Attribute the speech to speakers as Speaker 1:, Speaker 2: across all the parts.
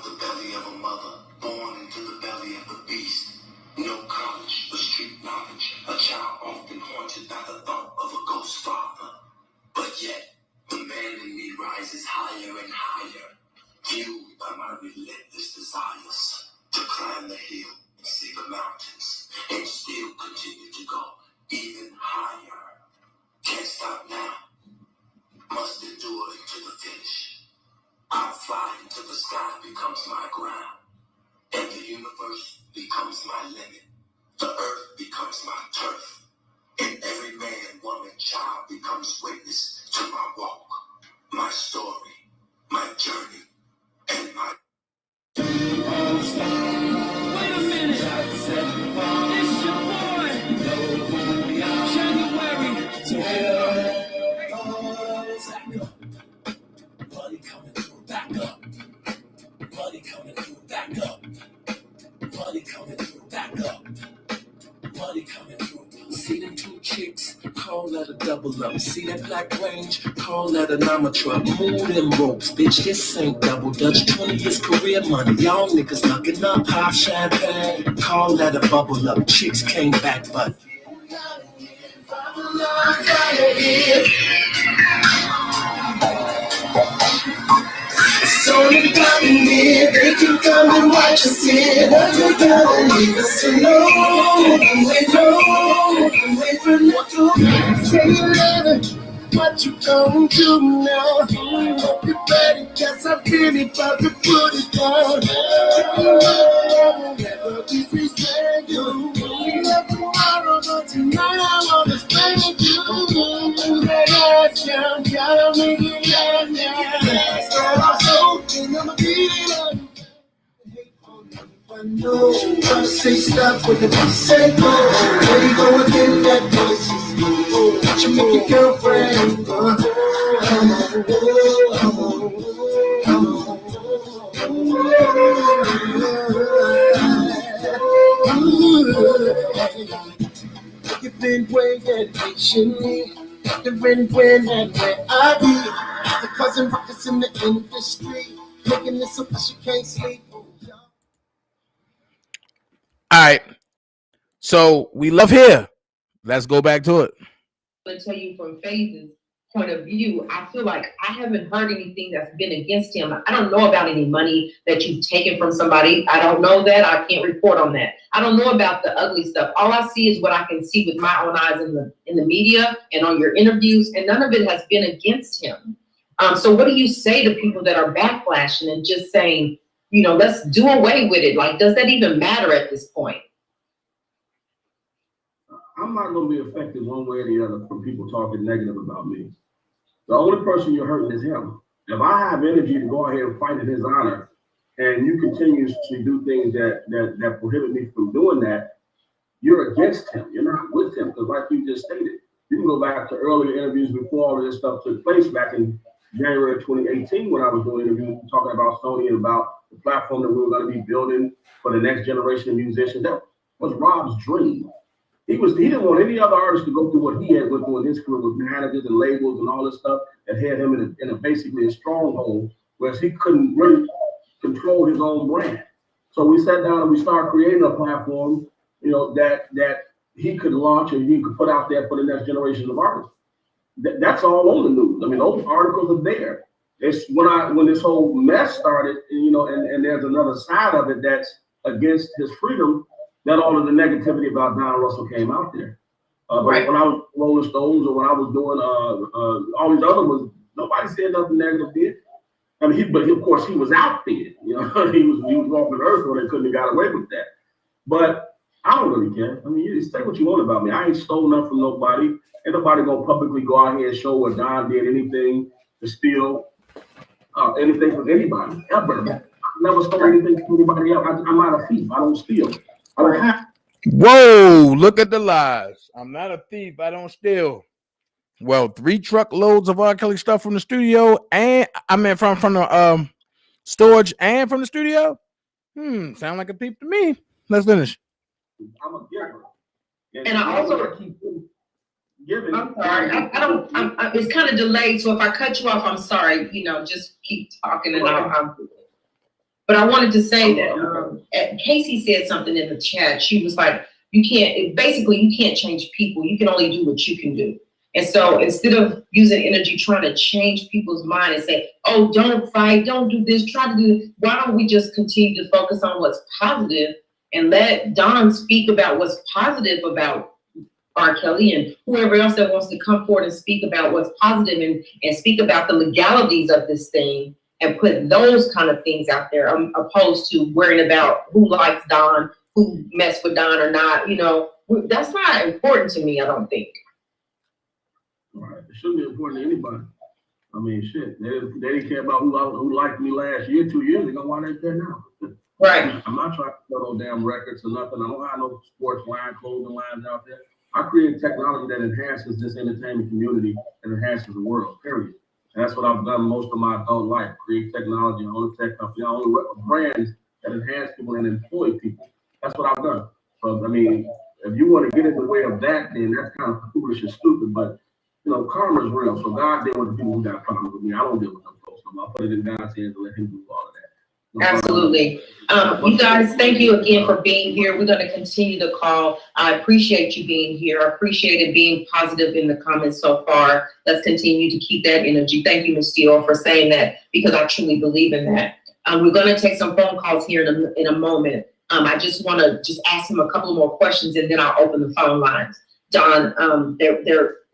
Speaker 1: the belly of a mother, born into the belly of the beast. No college or street knowledge, a child often haunted by the thought of a ghost father. But yet, the man in me rises higher and higher, fueled by my relentless desires to climb the hill, see the mountains, and still continue to go even higher. Can't stop now, must endure into the finish. I'll fly until the sky becomes my ground, and the universe becomes my limit. The earth becomes my turf, and every man, woman, child becomes witness to my walk, my story, my journey, and my...
Speaker 2: Wait a minute. It's your boy, January. Money coming through, back up. Money coming through, back up. Money coming through, back up. Money coming through. See them two chicks, call that a double up. See that black range, call that a llama truck. Move them ropes, bitch, this ain't double dutch. 20 years career money, y'all niggas knocking up. Pop champagne, call that a bubble up. Chicks came back, but so you got me here, they can come and watch us here. But you gotta leave us alone. And wait for no to say later. What you gonna do now? Hope you're ready, cause I'm really about to put it down. Never disrespect you. We love tomorrow, but tonight I wanna spend you. That ass down, gotta make it last now. Start off so, and I'ma beat it up. I know I say stop with the say go. Where you go again? That voice is low. What you make your girlfriend? You've been waiting patiently, wondering when and where I be. The cousin rockets in the industry, making this so that you can't sleep.
Speaker 3: All right, so we love here. Let's go back to it.
Speaker 4: I'm going to tell you from Phase's point of view, I feel like I haven't heard anything that's been against him. I don't know about any money that you've taken from somebody. I don't know that. I can't report on that. I don't know about the ugly stuff. All I see is what I can see with my own eyes in the media and on your interviews, and none of it has been against him. So what do you say to people that are backlashing and just saying, you know, let's do away with it? Like, does that even matter at this point?
Speaker 5: I'm not going to be affected one way or the other from people talking negative about me. The only person you're hurting is him. If I have energy to go ahead and fight in his honor, and you continue to do things that prohibit me from doing that, you're against him. You're not with him, because like you just stated, you can go back to earlier interviews before all of this stuff took place back in January of 2018 when I was doing interviews talking about Sony and about the platform that we were going to be building for the next generation of musicians. That was Rob's dream. He didn't want any other artist to go through what he had went through in his career with managers and labels and all this stuff that had him in a basically a stronghold, whereas he couldn't really control his own brand. So we sat down and we started creating a platform, you know, that he could launch and he could put out there for the next generation of artists. That's all on the news. I mean, those articles are there. It's when this whole mess started, you know, and there's another side of it that's against his freedom, that all of the negativity about Don Russell came out there. But when I was Rolling Stones or when I was doing all these other ones, nobody said nothing negative did. I mean, but of course he was out there. You know, he was walking the earth, or they couldn't have got away with that. But I don't really care. I mean, you say what you want about me. I ain't stole nothing from nobody. Ain't nobody gonna publicly go out here and show where Don did anything to steal anything from anybody ever. I never stole anything from anybody else. I'm not a thief. I don't steal. I don't have.
Speaker 3: Whoa, look at the lies. I'm not a thief. I don't steal. Well, 3 truckloads of R. Kelly stuff from the studio, and I mean from the storage and from the studio. Sound like a thief to me. Let's finish.
Speaker 5: I'm a giver.
Speaker 4: And I also
Speaker 5: keep giving.
Speaker 4: I'm sorry. I don't. It's kind of delayed, so if I cut you off, I'm sorry. You know, just keep talking, and I'll. But I wanted to say that Casey said something in the chat. She was like, you can't change people. You can only do what you can do. And so instead of using energy trying to change people's mind and say, oh, don't fight, don't do this, try to do this, why don't we just continue to focus on what's positive and let Don speak about what's positive about R. Kelly and whoever else that wants to come forward and speak about what's positive and speak about the legalities of this thing and put those kind of things out there, opposed to worrying about who likes Don, who messed with Don or not. You know, that's not important to me, I don't think.
Speaker 5: Right. It shouldn't be important to anybody. I mean, shit. They didn't care about who liked me last year, 2 years ago. Why they care now?
Speaker 4: Right.
Speaker 5: I'm not trying to sell no damn records or nothing. I don't have no sports line, clothing lines out there. I create technology that enhances this entertainment community and enhances the world, period. And that's what I've done most of my adult life. Create technology, own a tech company, own brands that enhance people and employ people. That's what I've done. So, I mean, if you want to get in the way of that, then that's kind of foolish and stupid. But, you know, karma is real. So God deal with the people who got problems with me. I don't deal with them folks. I'll put it in God's hands and let him do all of that.
Speaker 4: Absolutely. You guys, thank you again for being here. We're going to continue the call. I appreciate you being here. I appreciate it being positive in the comments so far. Let's continue to keep that energy. Thank you, Ms. Steele, for saying that, because I truly believe in that. We're going to take some phone calls here in a moment. I just want to ask him a couple more questions and then I'll open the phone lines. Don,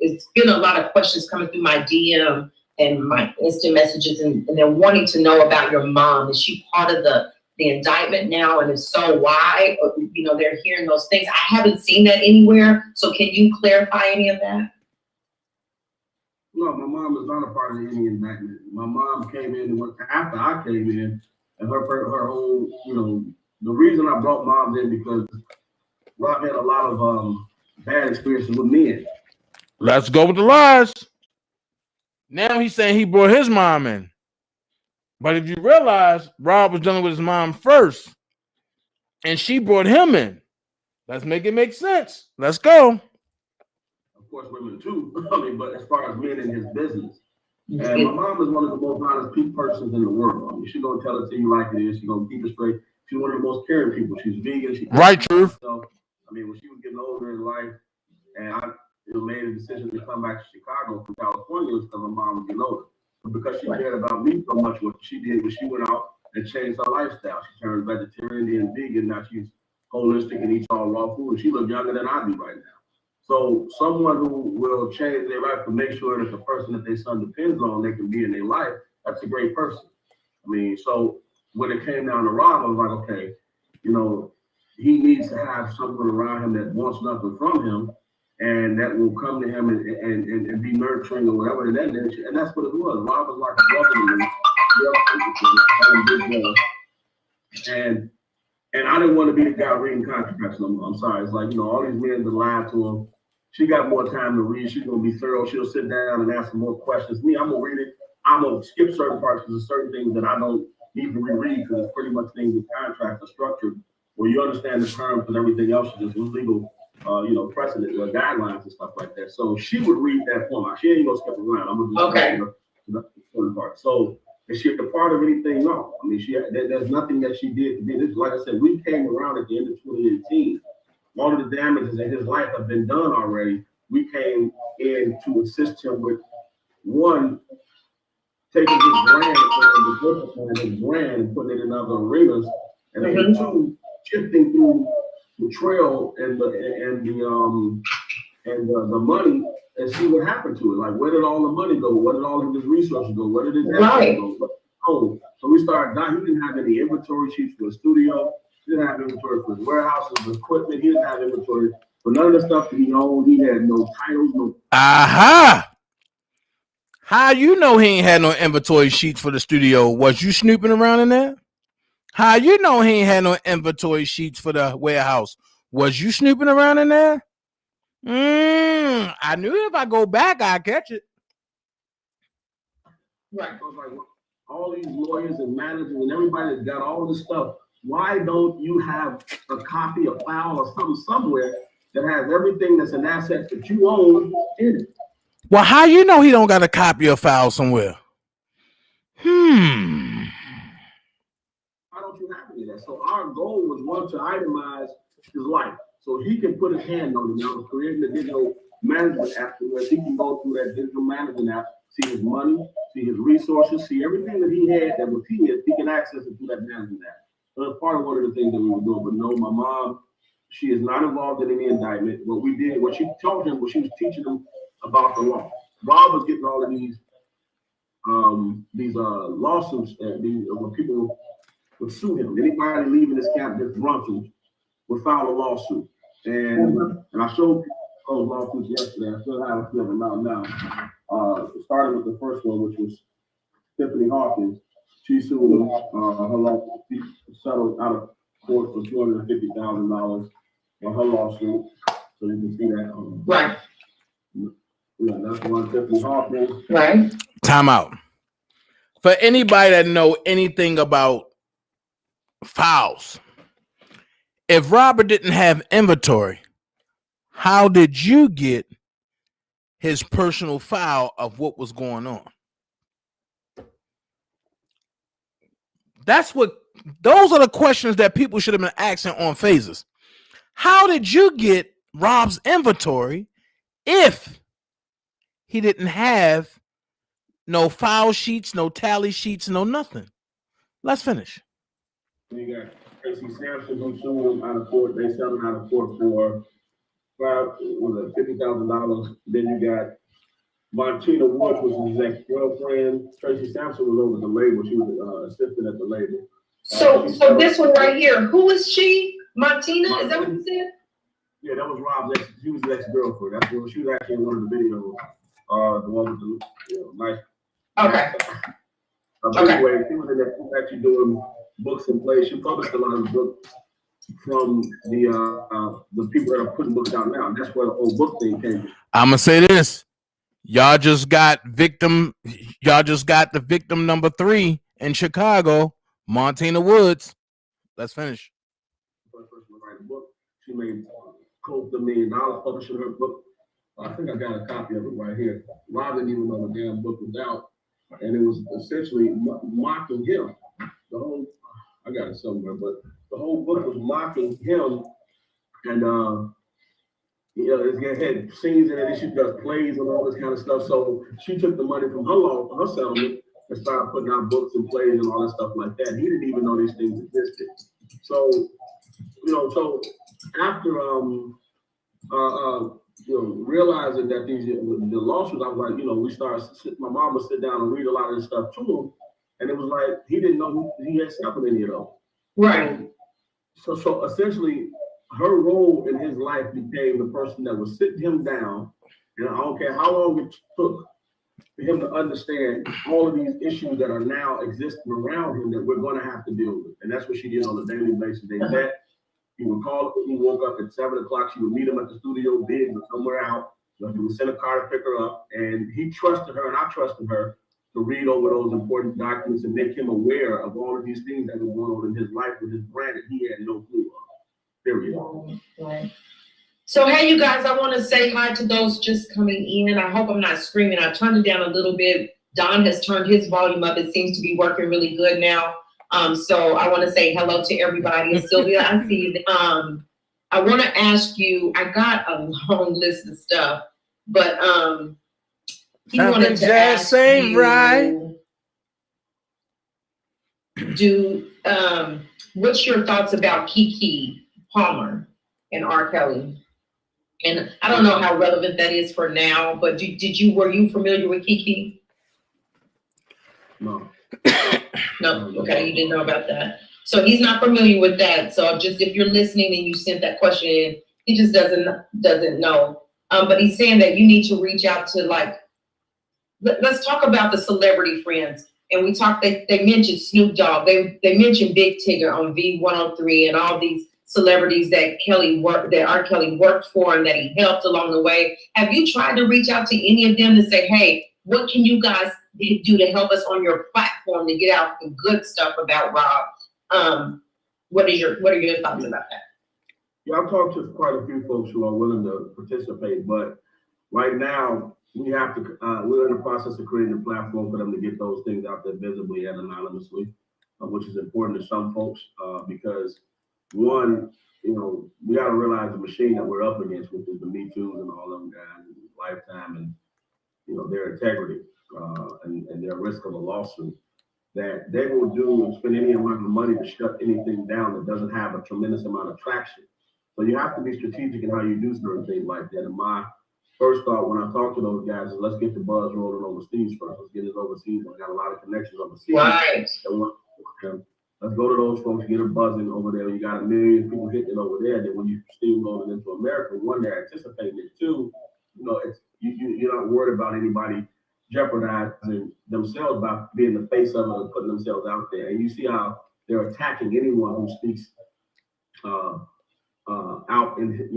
Speaker 4: it's been a lot of questions coming through my DM and my instant messages, and they're wanting to know about your mom. Is she part of the indictment now? And if so, why? Or, you know, they're hearing those things. I haven't seen that anywhere. So can you clarify any of that?
Speaker 5: No, my mom is not a part of any indictment. My mom came in after I came in, and her whole, you know, the reason I brought mom in because Rob had a lot of bad experiences with men.
Speaker 3: Let's go with the lies. Now he's saying he brought his mom in. But if you realize, Rob was dealing with his mom first, and she brought him in. Let's make it make sense. Let's go.
Speaker 5: Of course, women too. I mean, but as far as men in his business. And my mom is one of the most honest persons in the world. I mean, she's going to tell it to you like it is. She's going to keep it straight. She's one of the most caring people. She's vegan.
Speaker 3: Right, truth.
Speaker 5: So, I mean, when she was getting older in life, and I made a decision to come back to Chicago from California, was because my mom was getting older. But because she cared about me so much, what she did was she went out and changed her lifestyle. She turned vegetarian and vegan. Now she's holistic and eats all raw food. And she looks younger than I do right now. So someone who will change their life to make sure that the person that their son depends on, they can be in their life, that's a great person. I mean, so when it came down to Rob, I was like, okay, you know, he needs to have someone around him that wants nothing from him and that will come to him and be nurturing or whatever. And that's what it was. Rob was like a brother to me. And I didn't want to be the guy reading contracts no more. I'm sorry. It's like, you know, all these men that lied to him. She got more time to read. She's going to be thorough. She'll sit down and ask some more questions. Me, I'm going to read it. I'm going to skip certain parts because there's certain things that I don't need to reread because it's pretty much things with contracts are structured where you understand the terms and everything else is just legal, you know, precedent or guidelines and stuff like that. So she would read that form. She ain't going to skip around. I'm going to just the part. So is she a part of anything? No. I mean, there's nothing that she did to be this. Like I said, we came around at the end of 2018. All of the damages in his life have been done already. We came in to assist him with one, taking his brand and putting it in other arenas, and then two, shifting through the trail and the money and see what happened to it. Like, where did all the money go? Where did all of his resources go? Where did his assets go? Oh, so we started down. He didn't have any inventory sheets for the studio. He didn't have inventory for his warehouses, equipment. He didn't have inventory for none of the stuff that he owned. He had no titles, no.
Speaker 3: Aha! How you know he ain't had no inventory sheets for the studio? Was you snooping around in there? How you know he ain't had no inventory sheets for the warehouse? Was you snooping around in there? I knew if I go back, I'd catch it.
Speaker 5: Right. I was like, all these lawyers and managers and everybody that got all this stuff, why don't you have a copy, a file, or something somewhere that has everything that's an asset that you own in it?
Speaker 3: Well, how you know he don't got a copy or file somewhere?
Speaker 5: I our goal was one to itemize his life, so he can put his hand on it. Now we're creating a digital management app where he can go through that digital management app, see his money, see his resources, see everything that he had that was his, he can access it through that management app. So that's part of one of the things that we were doing. But no, my mom, she is not involved in any indictment. What we did, what she taught him, was she was teaching him about the law. Rob was getting all of these lawsuits where people would sue him. Anybody leaving this camp just drunken would file a lawsuit. And I showed those lawsuits yesterday. I still have a few of them out now. Starting with the first one, which was Tiffany Hawkins. She sued him. Her lawsuit settled out of court for $250,000 on her lawsuit. So you can see that.
Speaker 4: Right.
Speaker 5: Yeah, that's one. Tiffany Hawkins.
Speaker 4: Right.
Speaker 3: Time out. For anybody that know anything about files, if Robert didn't have inventory, how did you get his personal file of what was going on? Those are the questions that people should have been asking on Phases. How did you get Rob's inventory if he didn't have no file sheets, no tally sheets, no nothing? Let's finish.
Speaker 5: You got Tracy Sampson, who sued him out of court. They settled out of court for $50,000. Then you got Martina Woods, was his ex-girlfriend. Tracy Sampson was over the label. She was assistant at the label.
Speaker 4: So this one right here, who is she? Martina? Is that what you said?
Speaker 5: Yeah, that was Rob's ex. She was his ex-girlfriend. That's what she was actually in one of the videos. The one with the nice.
Speaker 4: Okay.
Speaker 5: Anyway, she was in that. She was actually doing books and plays. She published a lot of books from the people that are putting books out now. That's where the old book thing came from.
Speaker 3: I'm gonna say this. Y'all just got the victim number 3 in Chicago, Martina Woods. Let's finish.
Speaker 5: First person to write a book. She made close to $1 million publishing her book. I think I got a copy of it right here. Rob didn't even know the damn book was out. And it was essentially mocking him. I got it somewhere, but the whole book was mocking him. And it had scenes in it. She does plays and all this kind of stuff. So she took the money from her settlement and started putting out books and plays and all that stuff like that. He didn't even know these things existed. So, so after realizing that the lawsuits, I was like, my mom would sit down and read a lot of this stuff to him, and it was like he didn't know he had settled any of those.
Speaker 4: Right.
Speaker 5: So essentially, her role in his life became the person that would sit him down, and I don't care how long it took for him to understand all of these issues that are now existing around him that we're going to have to deal with. And that's what she did on a daily basis. They met. He would call. He woke up at 7 o'clock. She would meet him at the studio, Biggs or somewhere out. He would send a car to pick her up, and he trusted her, and I trusted her to read over those important documents and make him aware of all of these things that were going on in his life with his brand that he had no clue of. Period.
Speaker 4: Right. So, hey, you guys, I want to say hi to those just coming in. I hope I'm not screaming. I turned it down a little bit. Don has turned his volume up. It seems to be working really good now. So I want to say hello to everybody. And Sylvia, I see you. I want to ask you, I got a long list of stuff, but he wanted to ask you, what's your thoughts about Keke Palmer and R. Kelly? And I don't know how relevant that is for now, but were you familiar with Keke?
Speaker 5: No.
Speaker 4: No, okay, you didn't know about that. So he's not familiar with that. So just if you're listening and you sent that question in, he just doesn't know. But he's saying that you need to reach out to let's talk about the celebrity friends. And we talked, they mentioned Snoop Dogg, they mentioned Big Tigger on V103 and all these celebrities that R. Kelly worked for and that he helped along the way. Have you tried to reach out to any of them to say, hey, what can you guys do to help us on your platform to get out the good stuff about Rob? What are your thoughts about that?
Speaker 5: Yeah, I've talked to quite a few folks who are willing to participate, but right now we have to. We're in the process of creating a platform for them to get those things out there visibly and anonymously. which is important to some folks because one, you know, we got to realize the machine that we're up against, which is the Me Too's and all them guys, and Lifetime, and you know their integrity and their risk of a lawsuit, that they will do and spend any amount of money to shut anything down that doesn't have a tremendous amount of traction. So you have to be strategic in how you do certain things like that. And my first thought when I talk to those guys is let's get the buzz rolling overseas first. Let's get it overseas. I got a lot of connections overseas.
Speaker 4: Right.
Speaker 5: Let's go to those folks, get them buzzing over there. You got a million people hitting it over there. Then when you steamrolling into America, one, they're anticipating it. Two, you know, it's you're not worried about anybody jeopardizing themselves by being the face of it and putting themselves out there. And you see how they're attacking anyone who speaks out in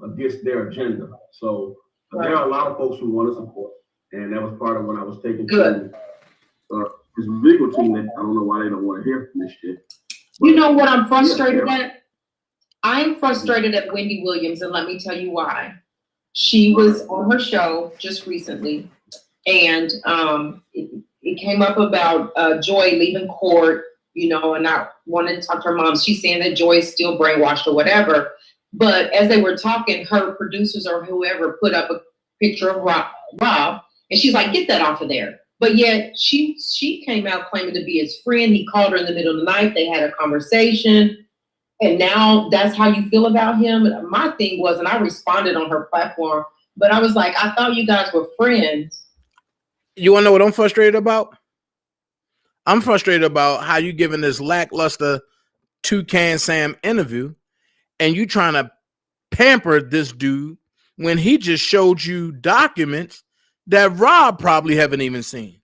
Speaker 5: against their agenda. So there are a lot of folks who want to support, and that was part of when I was taking to this legal team that I don't know why they don't want to hear from this shit. But,
Speaker 4: you know what I'm frustrated at? I'm frustrated at Wendy Williams, and let me tell you why. She was on her show just recently, and it came up about Joy leaving court, you know, and I wanted to talk to her mom. She's saying that Joy is still brainwashed or whatever. But as they were talking, her producers or whoever put up a picture of Rob, and she's like, get that off of there. But yet she came out claiming to be his friend. He called her in the middle of the night. They had a conversation. And now that's how you feel about him. And my thing was, and I responded on her platform, but I was like, I thought you guys were friends.
Speaker 3: You want to know what I'm frustrated about? I'm frustrated about how you giving this lackluster Toucan Sam interview and you trying to pamper this dude when he just showed you documents that Rob probably haven't even seen.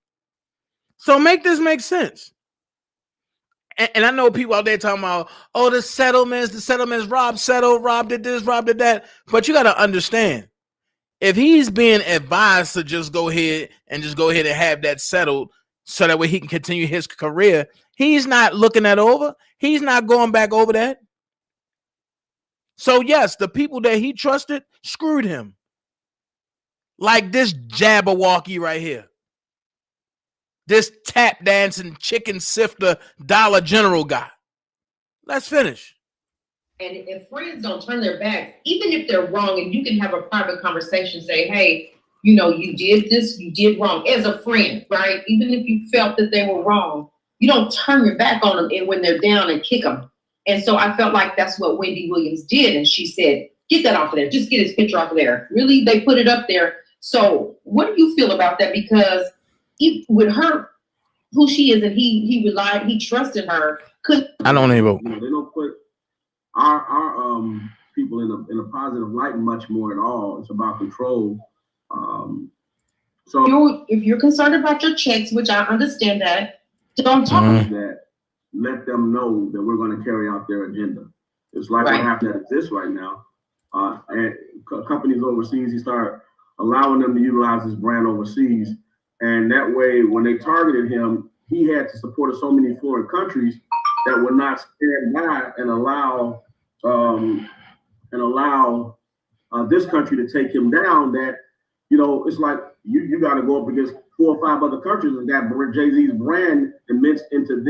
Speaker 3: So make this make sense. And I know people out there talking about, oh, the settlements, Rob settled, Rob did this, Rob did that. But you got to understand, if he's being advised to just go ahead and have that settled so that way he can continue his career, he's not looking that over. He's not going back over that. So yes, the people that he trusted screwed him. Like this Jabberwocky right here. This tap dancing chicken sifter Dollar General guy. Let's finish.
Speaker 4: And if friends don't turn their backs, even if they're wrong, and you can have a private conversation, say, hey, you know, you did this, you did wrong as a friend, right? Even if you felt that they were wrong, you don't turn your back on them and when they're down and kick them. And so I felt like that's what Wendy Williams did. And she said, get that off of there. Just get his picture off of there. Really, they put it up there. So what do you feel about that? Because with her, who she is, and he relied, he trusted her.
Speaker 3: I don't even.
Speaker 5: You know, they don't put our people in a positive light much more at all. It's about control. So
Speaker 4: if you're concerned about your checks, which I understand that, don't talk about
Speaker 5: that. Let them know that we're going to carry out their agenda. It's like what happened that exists right now. And companies overseas, you start allowing them to utilize this brand overseas. And that way, when they targeted him, he had to support so many foreign countries that would not stand by and allow this country to take him down. That, you know, it's like you got to go up against 4 or 5 other countries and that Jay-Z's brand immense into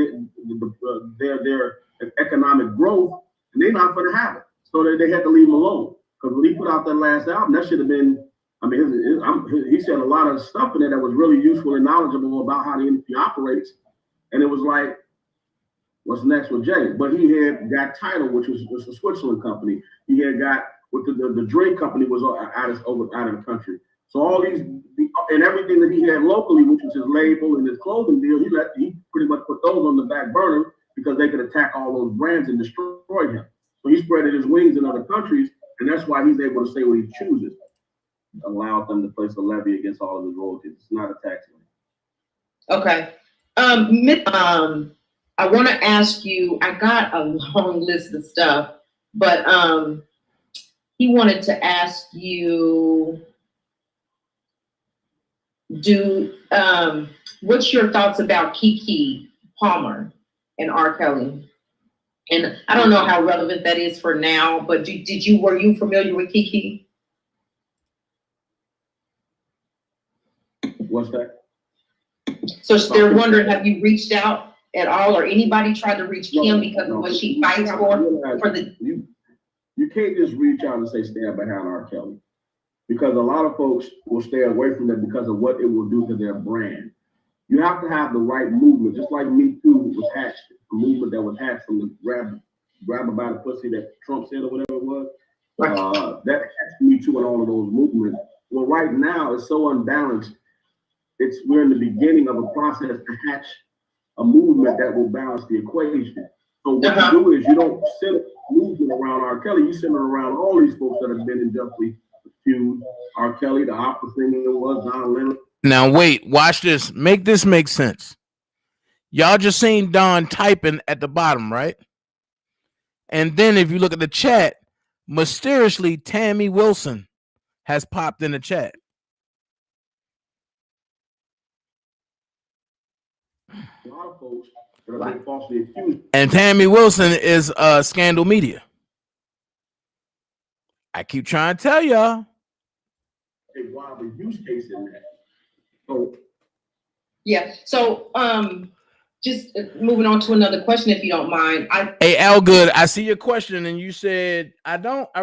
Speaker 5: their economic growth, and they're not going to have it. So they had to leave him alone. Because when he put out that last album, that should have been, I mean, he said a lot of stuff in there that was really useful and knowledgeable about how the industry operates. And it was like, what's next with Jay? But he had got Tidal, which was a Switzerland company. He had got with the drink company was out of the country. So all these and everything that he had locally, which was his label and his clothing deal, he pretty much put those on the back burner because they could attack all those brands and destroy him. So he spread his wings in other countries, and that's why he's able to say what he chooses. Allowed them to place a levy against all of his royalties. It's not a tax levy.
Speaker 4: Okay. I want to ask you, I got a long list of stuff, but he wanted to ask you, what's your thoughts about Keke Palmer and R. Kelly? And I don't know how relevant that is for now, but were you familiar with Keke?
Speaker 5: What's that?
Speaker 4: So they're wondering, have you reached out at all, or anybody tried to reach Kim because of what she fights for the?
Speaker 5: You can't just reach out and say stand behind R. Kelly, because a lot of folks will stay away from that because of what it will do to their brand. You have to have the right movement, just like Me Too was hatched, a movement that was hatched from the grab about the pussy that Trump said or whatever it was. That hatched Me Too and all of those movements. Well, right now it's so unbalanced. We're in the beginning of a process to hatch a movement that will balance the equation. So what you do is you don't sit a movement around R. Kelly, you center around all these folks that have been unjustly accused. R. Kelly, the opera singer was Don Lennon.
Speaker 3: Now wait, watch this. Make this make sense. Y'all just seen Don typing at the bottom, right? And then if you look at the chat, mysteriously Tammy Wilson has popped in the chat.
Speaker 5: A lot of folks that have been falsely accused.
Speaker 3: And Tammy Wilson is Scandal Media. I keep trying to tell y'all.
Speaker 5: A wild use case in that. So
Speaker 4: yeah. So just moving on to another question, if you don't mind.
Speaker 3: Hey, Al Good, I see your question, and you said I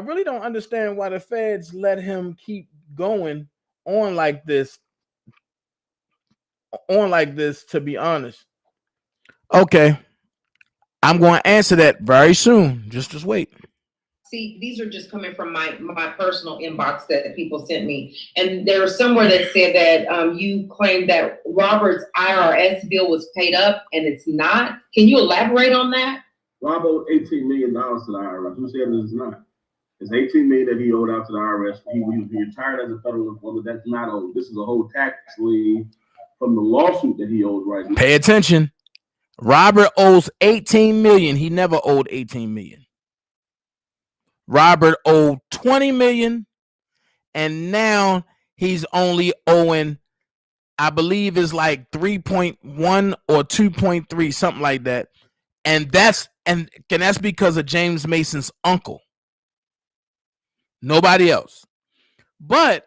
Speaker 3: really don't understand why the feds let him keep going on like this. To be honest. Okay. I'm going to answer that very soon. Just wait.
Speaker 4: See, these are just coming from my personal inbox that people sent me. And there was somewhere that said that you claimed that Robert's IRS bill was paid up and it's not. Can you elaborate on that?
Speaker 5: Rob owed $18 million to the IRS. Who said it's not? It's $18 million that he owed out to the IRS. He retired as a federal informant. That's not owed. This is a whole tax lien from the lawsuit that he owed right now.
Speaker 3: Pay attention. Robert owes $18 million. He never owed $18 million. Robert owed $20 million, and he's only owing, I believe, is like 3.1 or 2.3, something like that. And that's because of James Mason's uncle. Nobody else. But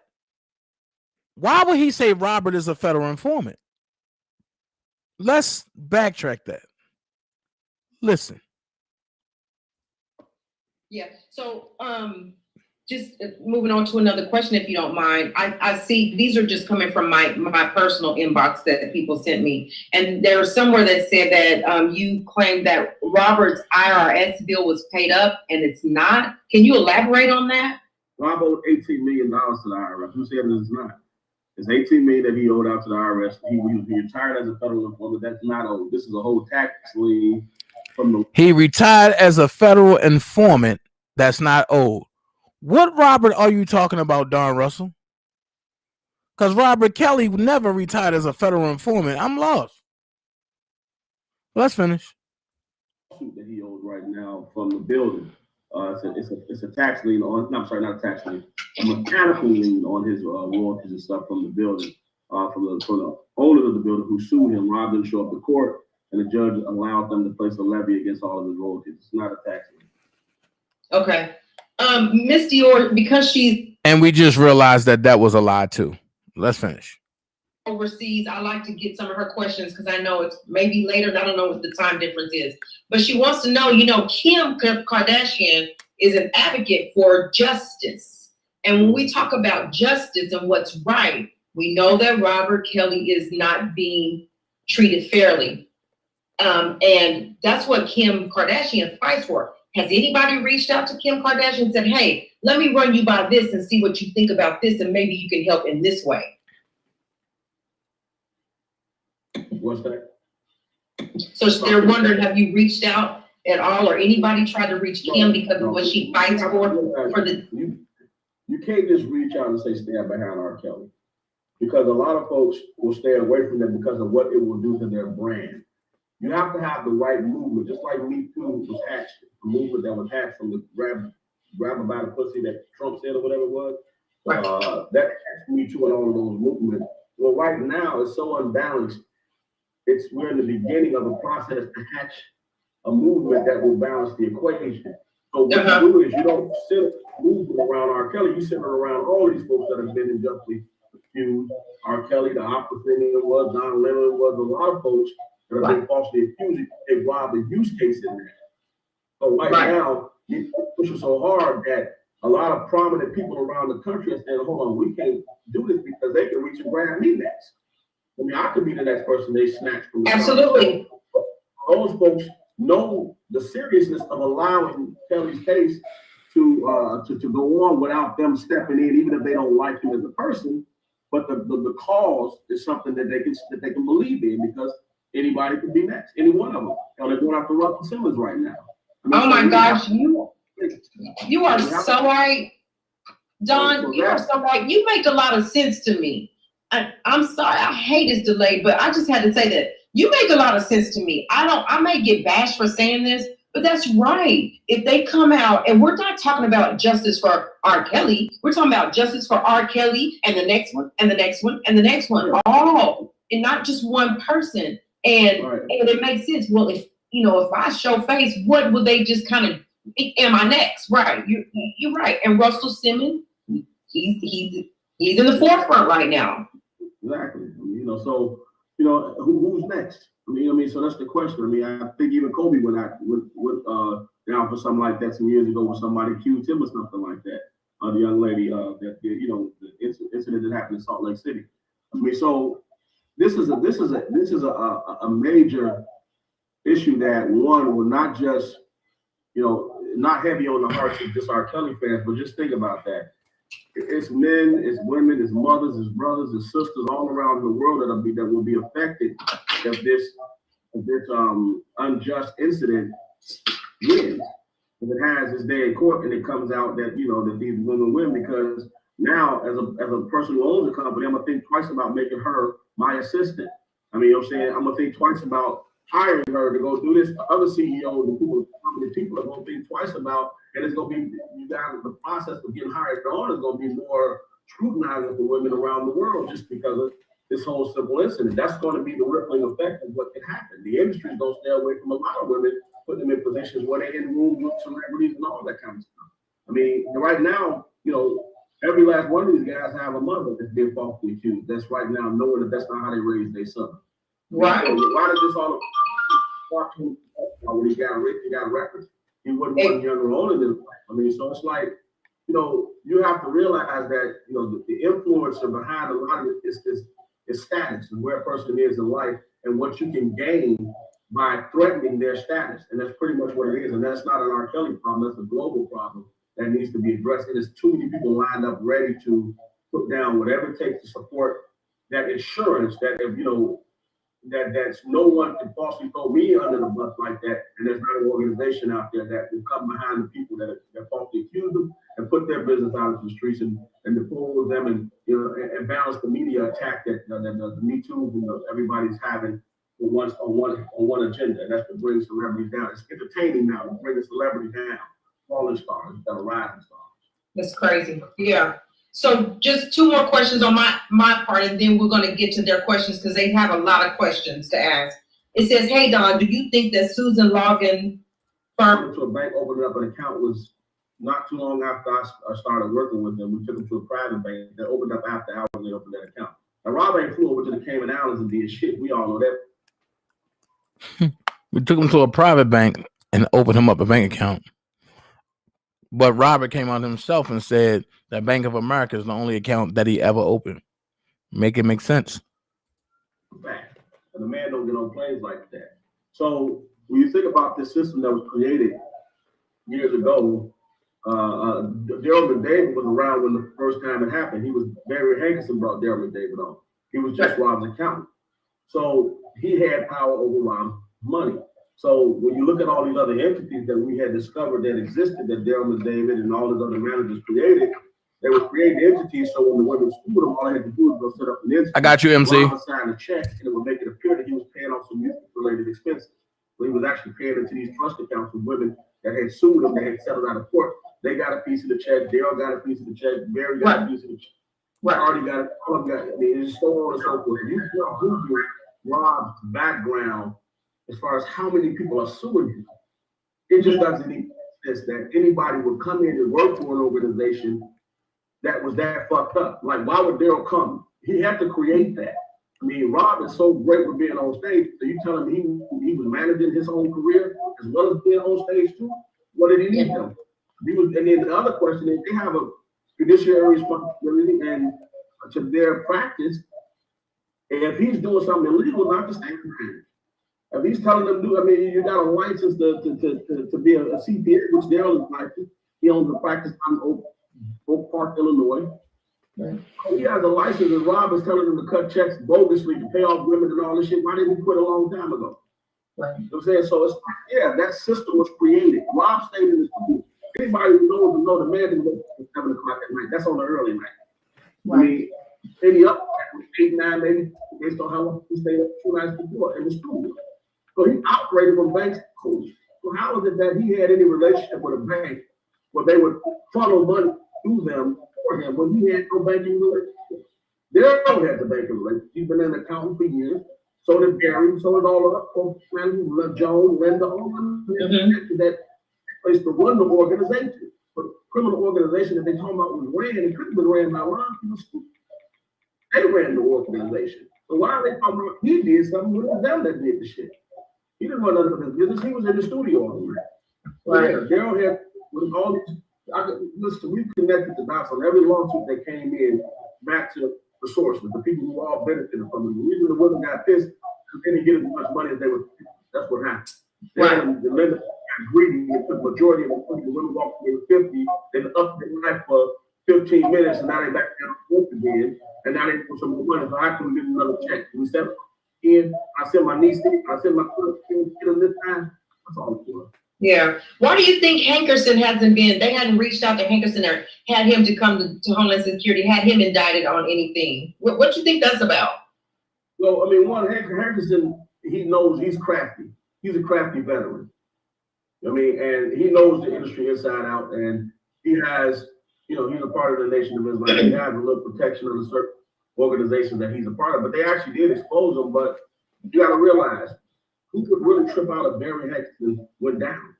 Speaker 3: why would he say Robert is a federal informant? Let's backtrack that. Listen.
Speaker 4: Yeah. So just moving on to another question, if you don't mind. I see these are just coming from my personal inbox that people sent me. And there was somewhere that said that you claimed that Robert's IRS bill was paid up and it's not. Can you elaborate on that?
Speaker 5: Rob owed $18 million to the IRS. Who said it's not? It's $18 million that he owed out to the IRS. He retired as a federal informant. That's not owed. This is a whole tax lien from the.
Speaker 3: He retired as a federal informant. That's not owed. What Robert are you talking about, Don Russell? Because Robert Kelly never retired as a federal informant. I'm lost. Let's finish.
Speaker 5: That he owes right now from the building. It's a tax lien on. No, I'm sorry, not a tax lien. A mechanical lien on his royalties and stuff from the building. From the owner of the building who sued him. Rob didn't show up to court, and the judge allowed them to place a levy against all of his royalties. It's not a tax lien.
Speaker 4: Okay. Miss Dior, because she's.
Speaker 3: And we just realized that was a lie too. Let's finish.
Speaker 4: Overseas, I like to get some of her questions because I know it's maybe later. I don't know what the time difference is, but she wants to know, Kim Kardashian is an advocate for justice. And when we talk about justice and what's right, we know that Robert Kelly is not being treated fairly. And that's what Kim Kardashian fights for. Has anybody reached out to Kim Kardashian and said, hey, let me run you by this and see what you think about this, and maybe you can help in this way?
Speaker 5: What's that?
Speaker 4: So they're wondering, have you reached out at all, or anybody tried to reach Kim because of what she fights for the.
Speaker 5: You can't just reach out and say stand behind R. Kelly, because a lot of folks will stay away from them because of what it will do to their brand. You have to have the right movement, just like Me Too was hatched, a movement that was hatched from the grab about the pussy that Trump said or whatever it was. That hatched Me Too and all of those movements. Well, right now it's so unbalanced. We're in the beginning of a process to hatch a movement that will balance the equation. So what you do is you don't sit moving around R. Kelly, you sit around all these folks that have been unjustly accused. R. Kelly, the opera singer was, Don Lennon was, a lot of folks that have been falsely accused. They robbed a use case in there. So right now, he's pushing so hard that a lot of prominent people around the country are saying, hold on, we can't do this because they can reach and grab me next. I mean, I could be the next person they snatch from the
Speaker 4: Absolutely.
Speaker 5: Those folks know the seriousness of allowing Kelly's case to go on without them stepping in, even if they don't like him as a person. But the cause is something that they can believe in, because anybody could be next, any one of them. And they're going after Russell Simmons right now. I mean,
Speaker 4: oh my gosh, you are so right, Don. You are so right. You make a lot of sense to me. I'm sorry, I hate this delay, but I just had to say that you make a lot of sense to me. I may get bashed for saying this, but that's right. If they come out, and we're not talking about justice for R. Kelly, we're talking about justice for R. Kelly and the next one, and the next one, and the next one, all, and not just one person. And it makes sense. Well, if I show face, what will they just kind of, am I next? Right. You're right. And Russell Simmons, he's in the forefront right now.
Speaker 5: Exactly. So who's next? I mean, so that's the question. I mean, I think even Kobe went down for something like that some years ago, when somebody accused him of something like that. The young lady, the incident that happened in Salt Lake City. I mean, so this is a major issue that one will not just, not heavy on the hearts of just our Kelly fans, but just think about that. It's men, it's women, it's mothers, it's brothers, it's sisters all around the world that will be affected if this unjust incident wins. If it has its day in court and it comes out that that these women win, because now as a person who owns a company, I'm gonna think twice about making her my assistant. I mean, I'm saying I'm gonna think twice about hiring her to go do this. Other CEOs and people are gonna think twice about, and it's gonna be the process of getting hired on is gonna be more scrutinizing for women around the world, just because of this whole simple incident. That's going to be the rippling effect of what can happen. The industry is going to stay away from a lot of women, put them in positions where they're in rooms with celebrities and all that kind of stuff. I mean, right now, every last one of these guys have a mother that's being falsely accused. That's right now knowing that that's not how they raise their son. Right. So why did this all start to when he got records? He wasn't younger on in his life. I mean, so it's like, you have to realize that, the influencer behind a lot of it is status and where a person is in life and what you can gain by threatening their status. And that's pretty much what it is. And that's not an R. Kelly problem. That's a global problem that needs to be addressed. And there's too many people lined up ready to put down whatever it takes to support that insurance that, that's no one can falsely throw me under the bus like that. And there's not an organization out there that will come behind the people that falsely accuse them and put their business out into the streets and depose them and and balance the media attack that the Me Too everybody's having on one agenda. And that's to bring celebrities down. It's entertaining now to bring a celebrity down, falling stars instead of rising stars.
Speaker 4: That's crazy. Yeah. So just two more questions on my part, and then we're going to get to their questions because they have a lot of questions to ask. It says, hey, Don, do you think that Susan Logan
Speaker 5: firm to a bank opening up an account was not too long after I started working with them? We took them to a private bank that opened up after hours they opened that account. Now, Rob ain't flew over to the Cayman Islands and did shit. We all know that.
Speaker 3: We took him to a private bank and opened him up a bank account. But Robert came out himself and said that Bank of America is the only account that he ever opened. Make it make sense.
Speaker 5: Fact. And the man don't get on planes like that. So when you think about this system that was created years ago, Daryl McDavid was around when the first time it happened. Barry Hankerson brought Daryl McDavid on. He was just Rob's accountant. So he had power over Rob's money. So when you look at all these other entities that we had discovered that existed, that Daryl McDavid and all those other managers created, they were creating entities. So when the women sued them, all they had to do was go set up an entity.
Speaker 3: I got you, MC.
Speaker 5: Rob signed a check, and it would make it appear that he was paying off some music-related expenses. But he was actually paying into these trust accounts of women that had sued him, that had settled out of court. They got a piece of the check. Daryl got a piece of the check. Barry got a piece of the check. Artie got it. All of them got it. I mean, it's so on and so forth. You Google Rob's background as far as how many people are suing him. It just doesn't even sense that anybody would come in and work for an organization that was that fucked up. Like, why would Daryl come? He had to create that. I mean, Rob is so great with being on stage. So you telling me he was managing his own career as well as being on stage too? What did he need him? And then the other question is, they have a fiduciary responsibility and to their practice. And if he's doing something illegal, not to stay behind. If he's telling them to do, I mean, you got a license to be a CPA, which Daryl is licensed. He owns a practice in Oak Park, Illinois. Right. He has a license, and Rob is telling him to cut checks bogusly to pay off women and all this shit. Why didn't he quit a long time ago? Right. You know what I'm saying? So it's that system was created. Rob stayed in the school. Anybody who knows will know the man didn't go at 7 o'clock at night. That's on the early night. Right. I mean, maybe up 8, 9, maybe based on how long he stayed up 2 nights before in the school. So he operated from banks. So how is it that he had any relationship with a bank where they would funnel money through them for him when he had no banking relationship? Daryl had the banking relationship. He's been an accountant for years. So did Barry. So did all of us folks, Joan, Linda, all of them that place to run the organization. But the criminal organization that they talking about was ran, it could have been ran by Ron. They ran the organization. So why are they talking about he did something with them that did the shit? He didn't run none of his business. He was in the studio all the time. Right. Yeah, Daryl had with all these. Listen, we connected the dots on every lawsuit that came in back to the source with the people who all benefited from it. The reason the women got pissed because they didn't get as much money as they were. That's what happened. Right. The lender got greedy and took the majority of the money. The women walked away with 50, then upped their life for 15 minutes, and now they back down to work again. And now they put some more money, so I couldn't get another check. We said, I sent my niece, I sent my cousin, get them this time. That's all it was.
Speaker 4: Yeah. Why do you think Hankerson they hadn't reached out to Hankerson or had him to come to Homeland Security, had him indicted on anything? What do you think that's about?
Speaker 5: Well, I mean, one, Hankerson, he knows he's crafty. He's a crafty veteran. I mean, and he knows the industry inside out, and he has, he's a part of the Nation of Islam. He has a little protection of the certain organizations that he's a part of, but they actually did expose him. But you got to realize, who could really trip out if Barry Hankerson went down?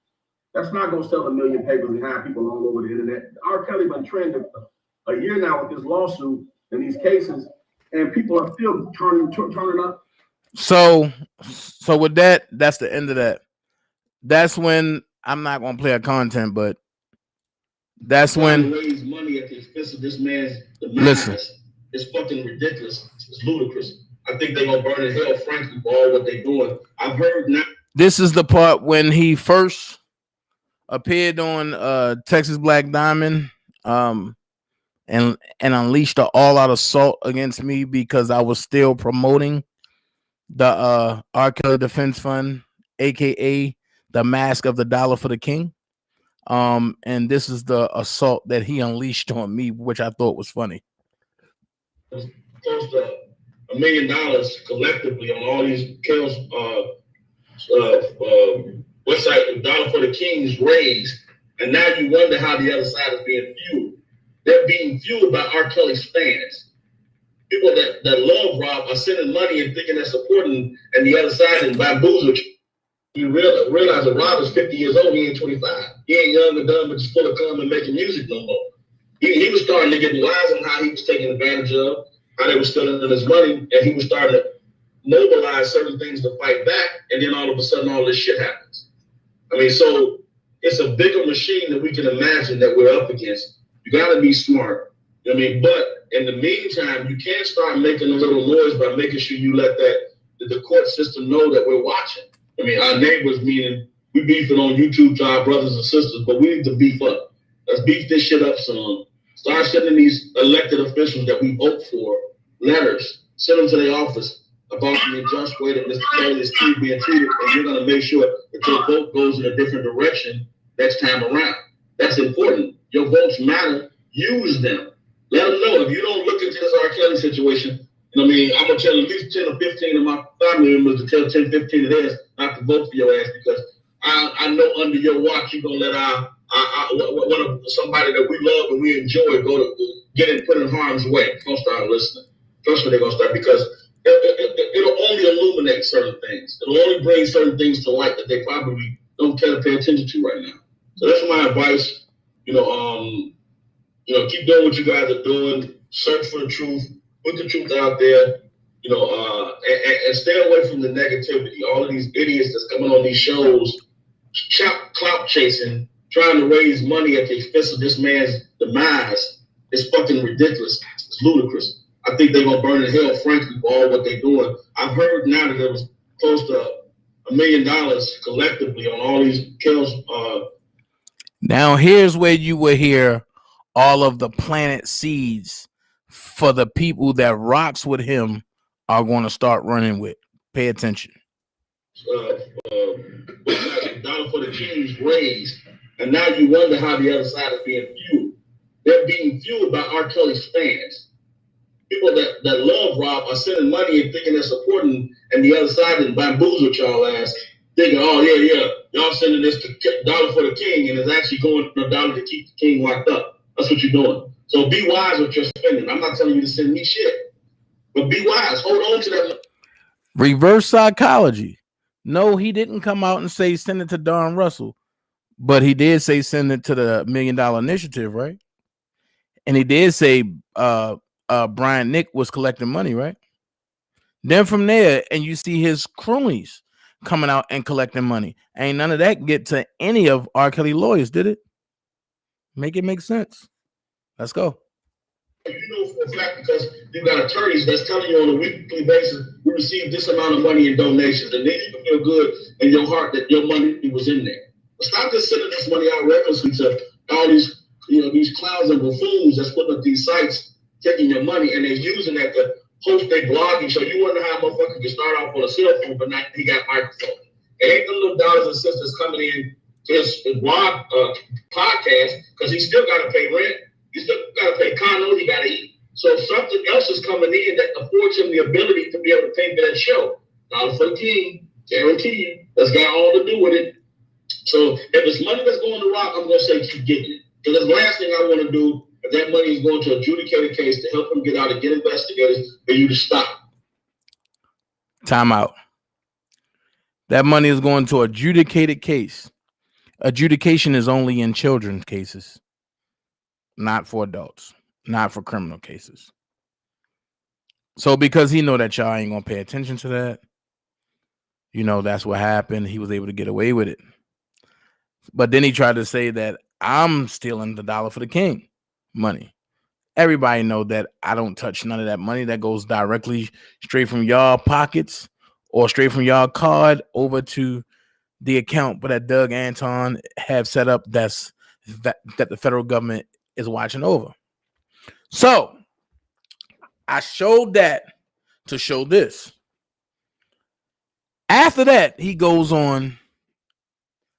Speaker 5: That's not going to sell 1 million papers and have people all over the internet. R. Kelly been trending a year now with this lawsuit and these cases, and people are still turning up.
Speaker 3: So with that, that's the end of that. That's when I'm not going to play a content, but that's when
Speaker 5: raise money at the expense of this man's
Speaker 3: listen.
Speaker 5: It's fucking ridiculous. It's ludicrous. I think they're gonna burn in hell, frankly, for all what they're doing. I've heard now.
Speaker 3: This is the part when he first appeared on Texas Black Diamond and unleashed an all-out assault against me because I was still promoting the R. Kelly Defense Fund, aka the Mask of the Dollar for the King. And this is the assault that he unleashed on me, which I thought was funny.
Speaker 5: Close to $1 million collectively on all these Kellz website, Dollar for the Kings raised, and now you wonder how the other side is being fueled. They're being fueled by R. Kelly's fans. People that love Rob are sending money and thinking they're supporting, and the other side is bamboozled. You realize that Rob is 50 years old, he ain't 25. He ain't young and dumb, but just full of cum and making music no more. He was starting to get wise on how he was taking advantage of, how they were stealing his money, and he was starting to mobilize certain things to fight back, and then all of a sudden all this shit happens. I mean, so it's a bigger machine than we can imagine that we're up against. You gotta be smart. You know what I mean? But in the meantime, you can't start making a little noise by making sure you let the court system know that we're watching. I mean, our neighbors, meaning we beefing on YouTube to our brothers and sisters, but we need to beef up. Let's beef this shit up some. Start sending these elected officials that we vote for letters. Send them to their office about the unjust way that Mr. Kelly is being treated, and you're going to make sure that your vote goes in a different direction next time around. That's important. Your votes matter. Use them. Let them know. If you don't look into this R. Kelly situation, I mean, I'm going to tell at least 10 or 15 of my family members to tell 10, 15 of theirs not to vote for your ass, because I know under your watch you're going to let one of somebody that we love and we enjoy go to get it put in harm's way. Don't start listening. Trust me, they're going to start, because it'll only illuminate certain things. It'll only bring certain things to light that they probably don't care to pay attention to right now. So that's my advice. Keep doing what you guys are doing. Search for the truth. Put the truth out there. You know, and stay away from the negativity. All of these idiots that's coming on these shows, clout chasing, trying to raise money at the expense of this man's demise is fucking ridiculous. It's ludicrous. I think they're gonna burn in hell, frankly, for all what they're doing. I've heard now that there was close to $1 million collectively on all these Kellz.
Speaker 3: Now here's where you will hear all of the planted seeds for the people that rocks with him are going to start running with. Pay attention.
Speaker 5: Dollar for the Kings raised, and now you wonder how the other side is being fueled. They're being fueled by R. Kelly's fans. People that love Rob are sending money and thinking they're supporting, and the other side is bamboozled y'all ass, thinking, oh yeah, y'all sending this to dollar for the king, and it's actually going to $1 to keep the king locked up. That's what you're doing. So be wise with your spending. I'm not telling you to send me shit, but be wise. Hold on to that.
Speaker 3: Reverse psychology. No, he didn't come out and say send it to Don Russell, but he did say send it to the $1 Million Initiative, right? And he did say Brian Nick was collecting money, right? Then from there, and you see his cronies coming out and collecting money. Ain't none of that get to any of R. Kelly lawyers, did it? Make it make sense. Let's go.
Speaker 5: You know for a fact because you got attorneys that's telling you on a weekly basis, we received this amount of money in donations, and then you can feel good in your heart that your money was in there. But stop just sending this money out recklessly to all these, these clowns and buffoons that's putting up these sites, taking your money, and they're using that to host their blogging show. You wonder how a motherfucker can start off on a cell phone, but not he got microphone. It ain't the little dollars and cents that's coming in to his blog podcast because he still got to pay rent. You still got to pay condos, you got to eat. So something else is coming in that affords him the ability to be able to pay for that show. Dollar for the king, guarantee you. That's got all to do with it. So if it's money that's going to Rock, I'm going to say keep getting it. Because the last thing I want to do, if that money is going to adjudicate a case to help him get out and get investigators, for you to stop.
Speaker 3: Time out. That money is going to adjudicated case. Adjudication is only in children's cases. Not for adults, not for criminal cases. So because he know that y'all ain't gonna pay attention to that, that's what happened. He was able to get away with it. But then he tried to say that I'm stealing the dollar for the king money. Everybody know that I don't touch none of that money. That goes directly straight from y'all pockets or straight from y'all card over to the account that Doug Anton have set up that the federal government is watching over. So I showed that to show this. After that, he goes on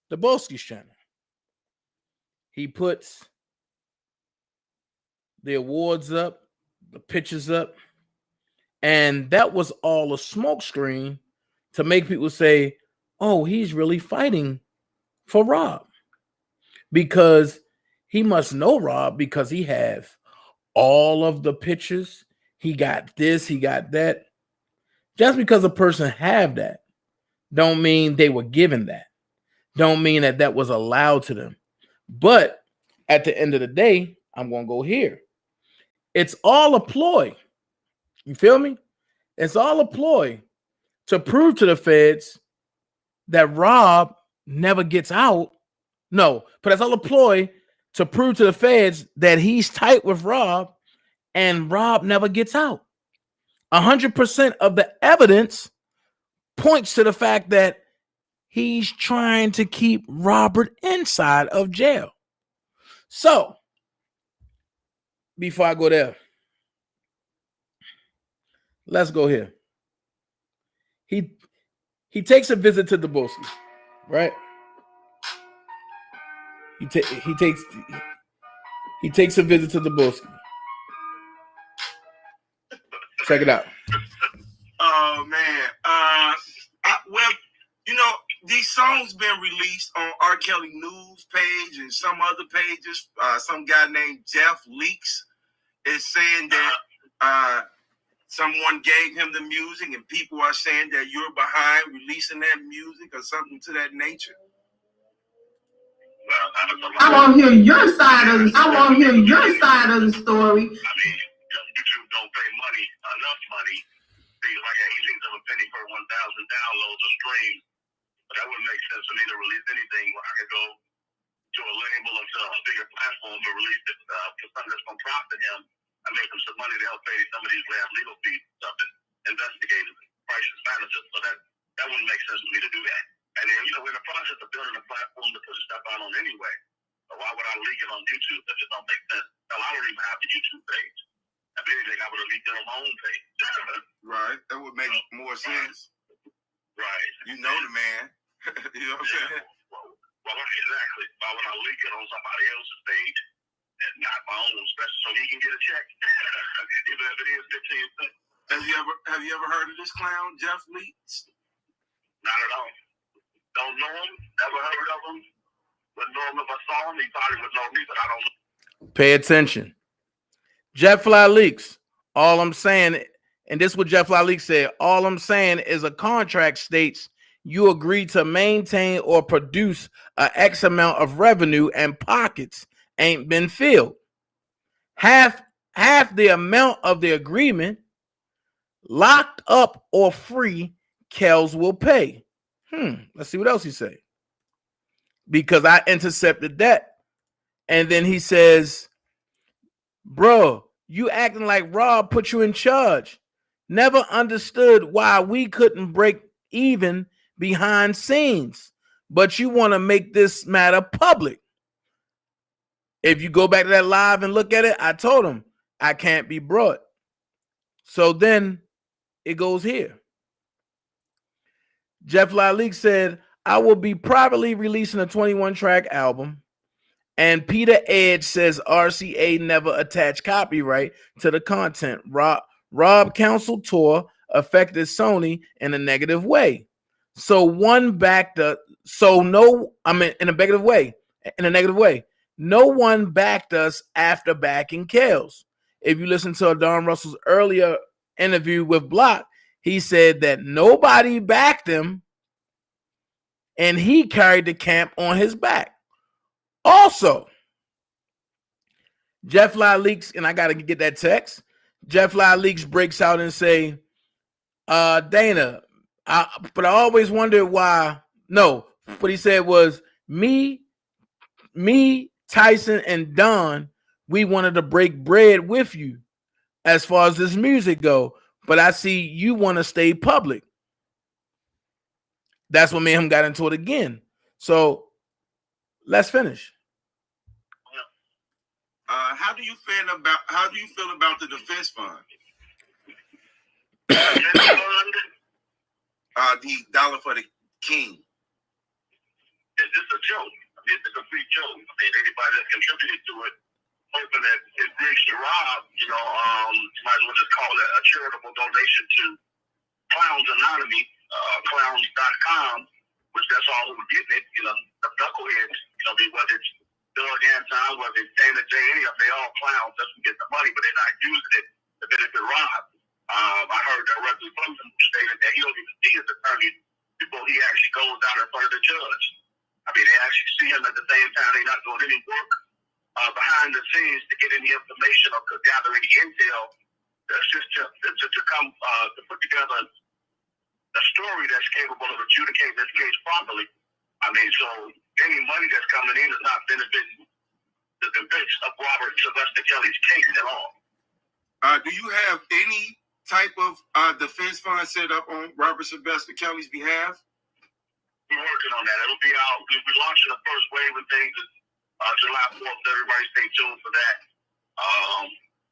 Speaker 3: the Boski's channel. He puts the awards up, the pictures up, and that was all a smoke screen to make people say, oh, he's really fighting for Rob because he must know Rob because he have all of the pictures. He got this, he got that. Just because a person have that don't mean they were given that. Don't mean that was allowed to them. But at the end of the day, I'm going to go here. It's all a ploy. You feel me? It's all a ploy to prove to the feds that Rob never gets out. No, but it's all a ploy to prove to the feds that he's tight with Rob and Rob never gets out. 100% of the evidence points to the fact that he's trying to keep Robert inside of jail. So, before I go there, let's go here. He takes a visit to Duboski, right? He takes a visit to Duboski. Check it out.
Speaker 6: Oh man. These songs been released on R. Kelly News page and some other pages. Some guy named Jeff Leaks is saying that someone gave him the music and people are saying that you're behind releasing that music or something to that nature.
Speaker 4: I want to hear your side of the story.
Speaker 6: I mean,
Speaker 7: YouTube don't pay enough money. They
Speaker 6: penny per 1,000 downloads or streams. But that wouldn't make sense for me to release anything where I could go to a label or to a bigger platform and release it for something that's going to profit him and make him some money to help pay some of these rap legal fees and stuff and investigators, crisis managers. So that wouldn't make sense for me to do that. And then, you know, we're in the process of building a platform to put stuff out on anyway. So why would I leak it on YouTube? That just don't make sense. Hell, I don't even have the YouTube page. If anything, I would have leaked it on my own page.
Speaker 7: Right. That would make more sense.
Speaker 6: Right.
Speaker 7: You know the man. You know what I'm saying?
Speaker 6: Well, exactly. Why would I leak it on somebody else's page and not my own, especially so he can get a check? Even if it is 15 cents.
Speaker 7: Have you ever heard of this clown, Jeff Leaks?
Speaker 6: Not at all. Don't know him. Never heard of him. Wouldn't know him if I saw him. He probably would know me, but I don't know.
Speaker 3: Pay attention. Jet Fly Leaks. All I'm saying, and this is what Jet Fly Leaks said, all I'm saying is a contract states you agree to maintain or produce a X amount of revenue and pockets ain't been filled. Half the amount of the agreement, locked up or free, Kellz will pay. Let's see what else he say. Because I intercepted that. And then he says, bro, you acting like Rob put you in charge. Never understood why we couldn't break even behind scenes, but you want to make this matter public. If you go back to that live and look at it, I told him I can't be brought. So then it goes here. Jeff Lalique said, I will be privately releasing a 21-track album. And Peter Edge says RCA never attached copyright to the content. Rob Council tour affected Sony in a negative way. So one backed up. So no, I mean in a negative way. In a negative way. No one backed us after backing Kellz. If you listen to Don Russell's earlier interview with Block, he said that nobody backed him and he carried the camp on his back. Also, Jeff Lalique, and I got to get that text. Jeff Lalique breaks out and say, Dana, but I always wondered why. No, what he said was me, Tyson, and Don, we wanted to break bread with you as far as this music go, but I see you want to stay public. That's what made him got into it again. So let's finish.
Speaker 7: How do you feel about the defense fund? The dollar for the king.
Speaker 6: It's just a joke. I mean, it's a complete joke. I mean, anybody that contributed to it, hoping that it reached the Rob, you know, might as well just call it a charitable donation to Clowns Anonymous, clowns.com, which that's all who were getting it, you know, the knuckleheads, you know, whether it's Doug Anton, whether it's Dana J, any of them, they all clowns just to get the money, but they're not using it to benefit Rob. I heard that Wesley Clemson stated that he don't even see his attorney before he actually goes out in front of the judge. I mean, they actually see him at the same time. They're not doing any work behind the scenes to get any information or to gather any intel. That's just to come to put together a story that's capable of adjudicating this case properly. I mean, so any money that's coming in is not benefiting the defense of Robert Sylvester Kelly's case at all.
Speaker 7: Do you have any type of defense fund set up on Robert Sylvester Kelly's behalf?
Speaker 6: We're working on that. It'll be out. We'll be launching the first wave of things July 4th. Everybody stay tuned for that.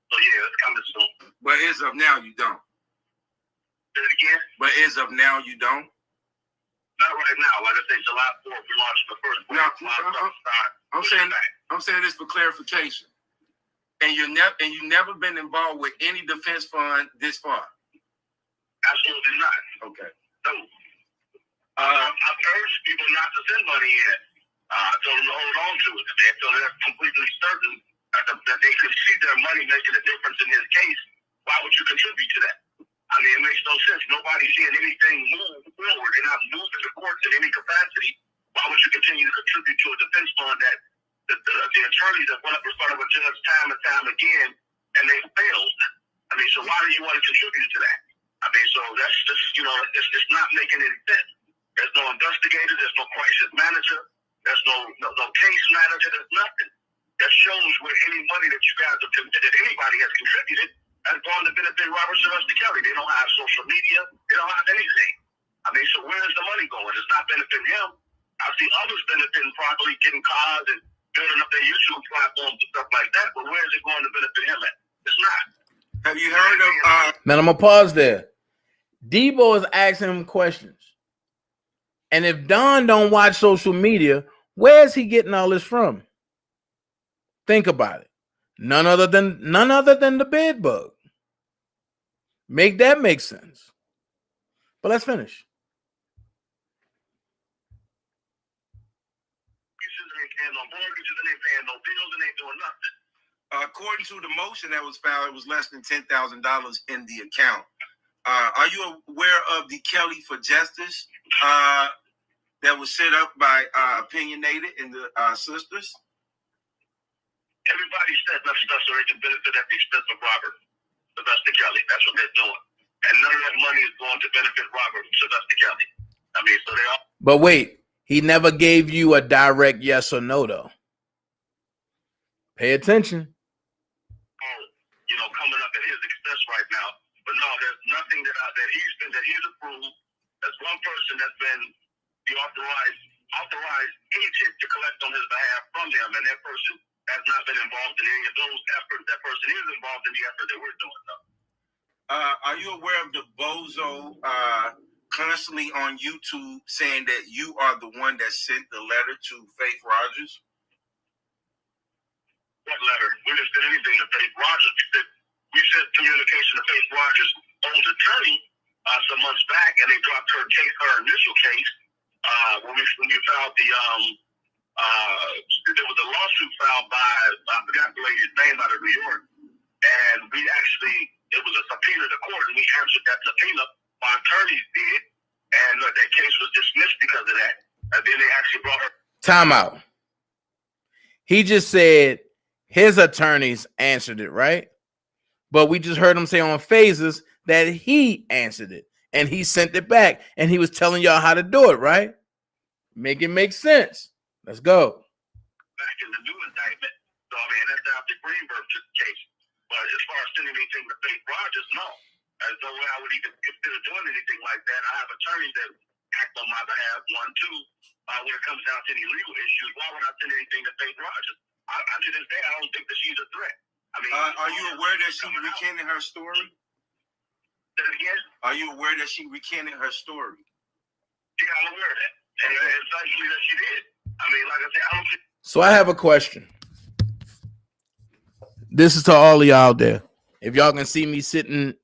Speaker 6: So yeah, it's coming soon.
Speaker 7: But as of now, you don't.
Speaker 6: Say it again?
Speaker 7: But as of now, you don't?
Speaker 6: Not right now. Like I say, July 4th, we launched the first wave.
Speaker 7: I'm saying this for clarification. And you never been involved with any defense fund this far?
Speaker 6: Absolutely not.
Speaker 7: Okay.
Speaker 6: No. I've urged people not to send money in. I told them to hold on to it. Until they're completely certain that they could see their money making a difference in his case. Why would you contribute to that? I mean, it makes no sense. Nobody's seeing anything move forward. They're not moving the courts in any capacity. Why would you continue to contribute to a defense fund that the attorneys that went up in front of a judge time and time again, and they failed? I mean, so why do you want to contribute to that? I mean, so that's just, it's not making any sense. There's no investigator, there's no crisis manager, there's no case manager, there's nothing. That shows where any money that you guys have that anybody has contributed has gone to benefit Robert Sylvester Kelly. They don't have social media, they don't have anything. I mean, so where is the money going? It's not benefiting him. I see others benefiting properly, getting cars and building up their YouTube platforms and stuff like that, but where is it going to benefit him at? It's not.
Speaker 7: Have you heard of
Speaker 3: Now I'm gonna pause there. Debo is asking him questions. And if Don don't watch social media, where's he getting all this from? Think about it. None other than the bed bug. Make that make sense. But let's finish.
Speaker 6: Ain't paying no mortgages, and ain't paying no bills, and ain't doing nothing.
Speaker 7: according to the motion that was filed, it was less than $10,000 in the account. Are you aware of the Kelly for Justice that was set up by Opinionated and the sisters?
Speaker 6: Everybody said enough stuff so they can benefit at the expense of Robert Sylvester Kelly. That's what they're doing. And none of that money is going to benefit Robert Sylvester Kelly. I mean, so they all.
Speaker 3: But wait, he never gave you a direct yes or no, though. Pay attention.
Speaker 6: You know, coming up at his expense right now. But no, there's nothing that he's approved. There's one person that's been the authorized agent to collect on his behalf from him, and that person has not been involved in any of those efforts. That person is involved in the effort that we're doing, though.
Speaker 7: Are you aware of the bozo constantly on YouTube saying that you are the one that sent the letter to Faith Rogers?
Speaker 6: What letter? We didn't send anything to Faith Rogers. We sent communication to Faith Rogers' own attorney some months back, and they dropped her initial case. When we filed there was a lawsuit filed by, I forgot the lady's name, out of New York, and it was a subpoena to court, and we answered that subpoena. My attorneys did, and that case was dismissed because of that. And then they actually brought her.
Speaker 3: Time out. He just said his attorneys answered it, right? But we just heard him say on Phases that he answered it, and he sent it back, and he was telling y'all how to do it, right? Make it make sense. Let's go.
Speaker 6: Back in the new indictment. So, I mean, that's after Greenberg took the case. But as far as sending anything to Faith Rogers, no. There's no way I would even consider doing anything like that. I have attorneys that act on my behalf. One, two, when it comes down to any legal issues, why would I send anything to Faith Rogers? To this day, I don't think that she's a threat. I mean,
Speaker 7: are you aware that she recanted her story?
Speaker 6: Say it again?
Speaker 7: Are you aware that she recanted her story?
Speaker 6: Yeah, I'm aware of that. And it's actually that she did. I mean, like I said, I don't think.
Speaker 3: So I have a question. This is to all of y'all out there. If y'all can see me sitting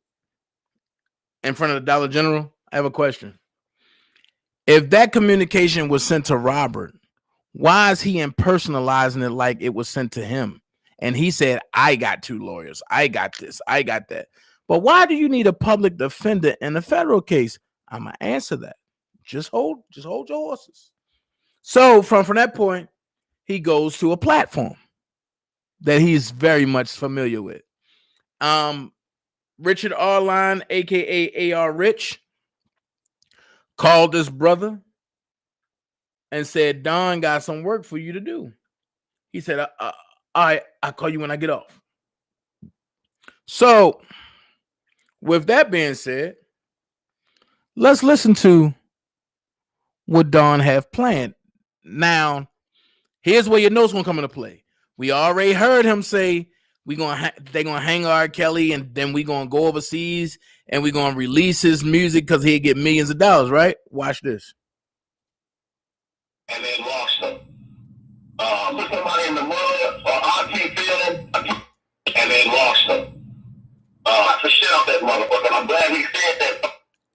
Speaker 3: in front of the Dollar General, I have a question. If that communication was sent to Robert, why is he impersonalizing it like it was sent to him? And he said, I got 2 lawyers. I got this. I got that. But why do you need a public defender in a federal case? I'm going to answer that. Just hold your horses. So from that point, he goes to a platform that he's very much familiar with. Richard Arline, a.k.a. A.R. Rich, called this brother and said, Don got some work for you to do. He said, I'll call you when I get off. So, with that being said, let's listen to what Don have planned. Now, here's where your notes gonna come into play. We already heard him say they're gonna hang R. Kelly, and then we're gonna go overseas and we're gonna release his music because he'll get millions of dollars, right? Watch this.
Speaker 6: And then lost them. Put somebody in the mud or RT film, and then lost them. I for shit out that motherfucker. I'm glad he said that.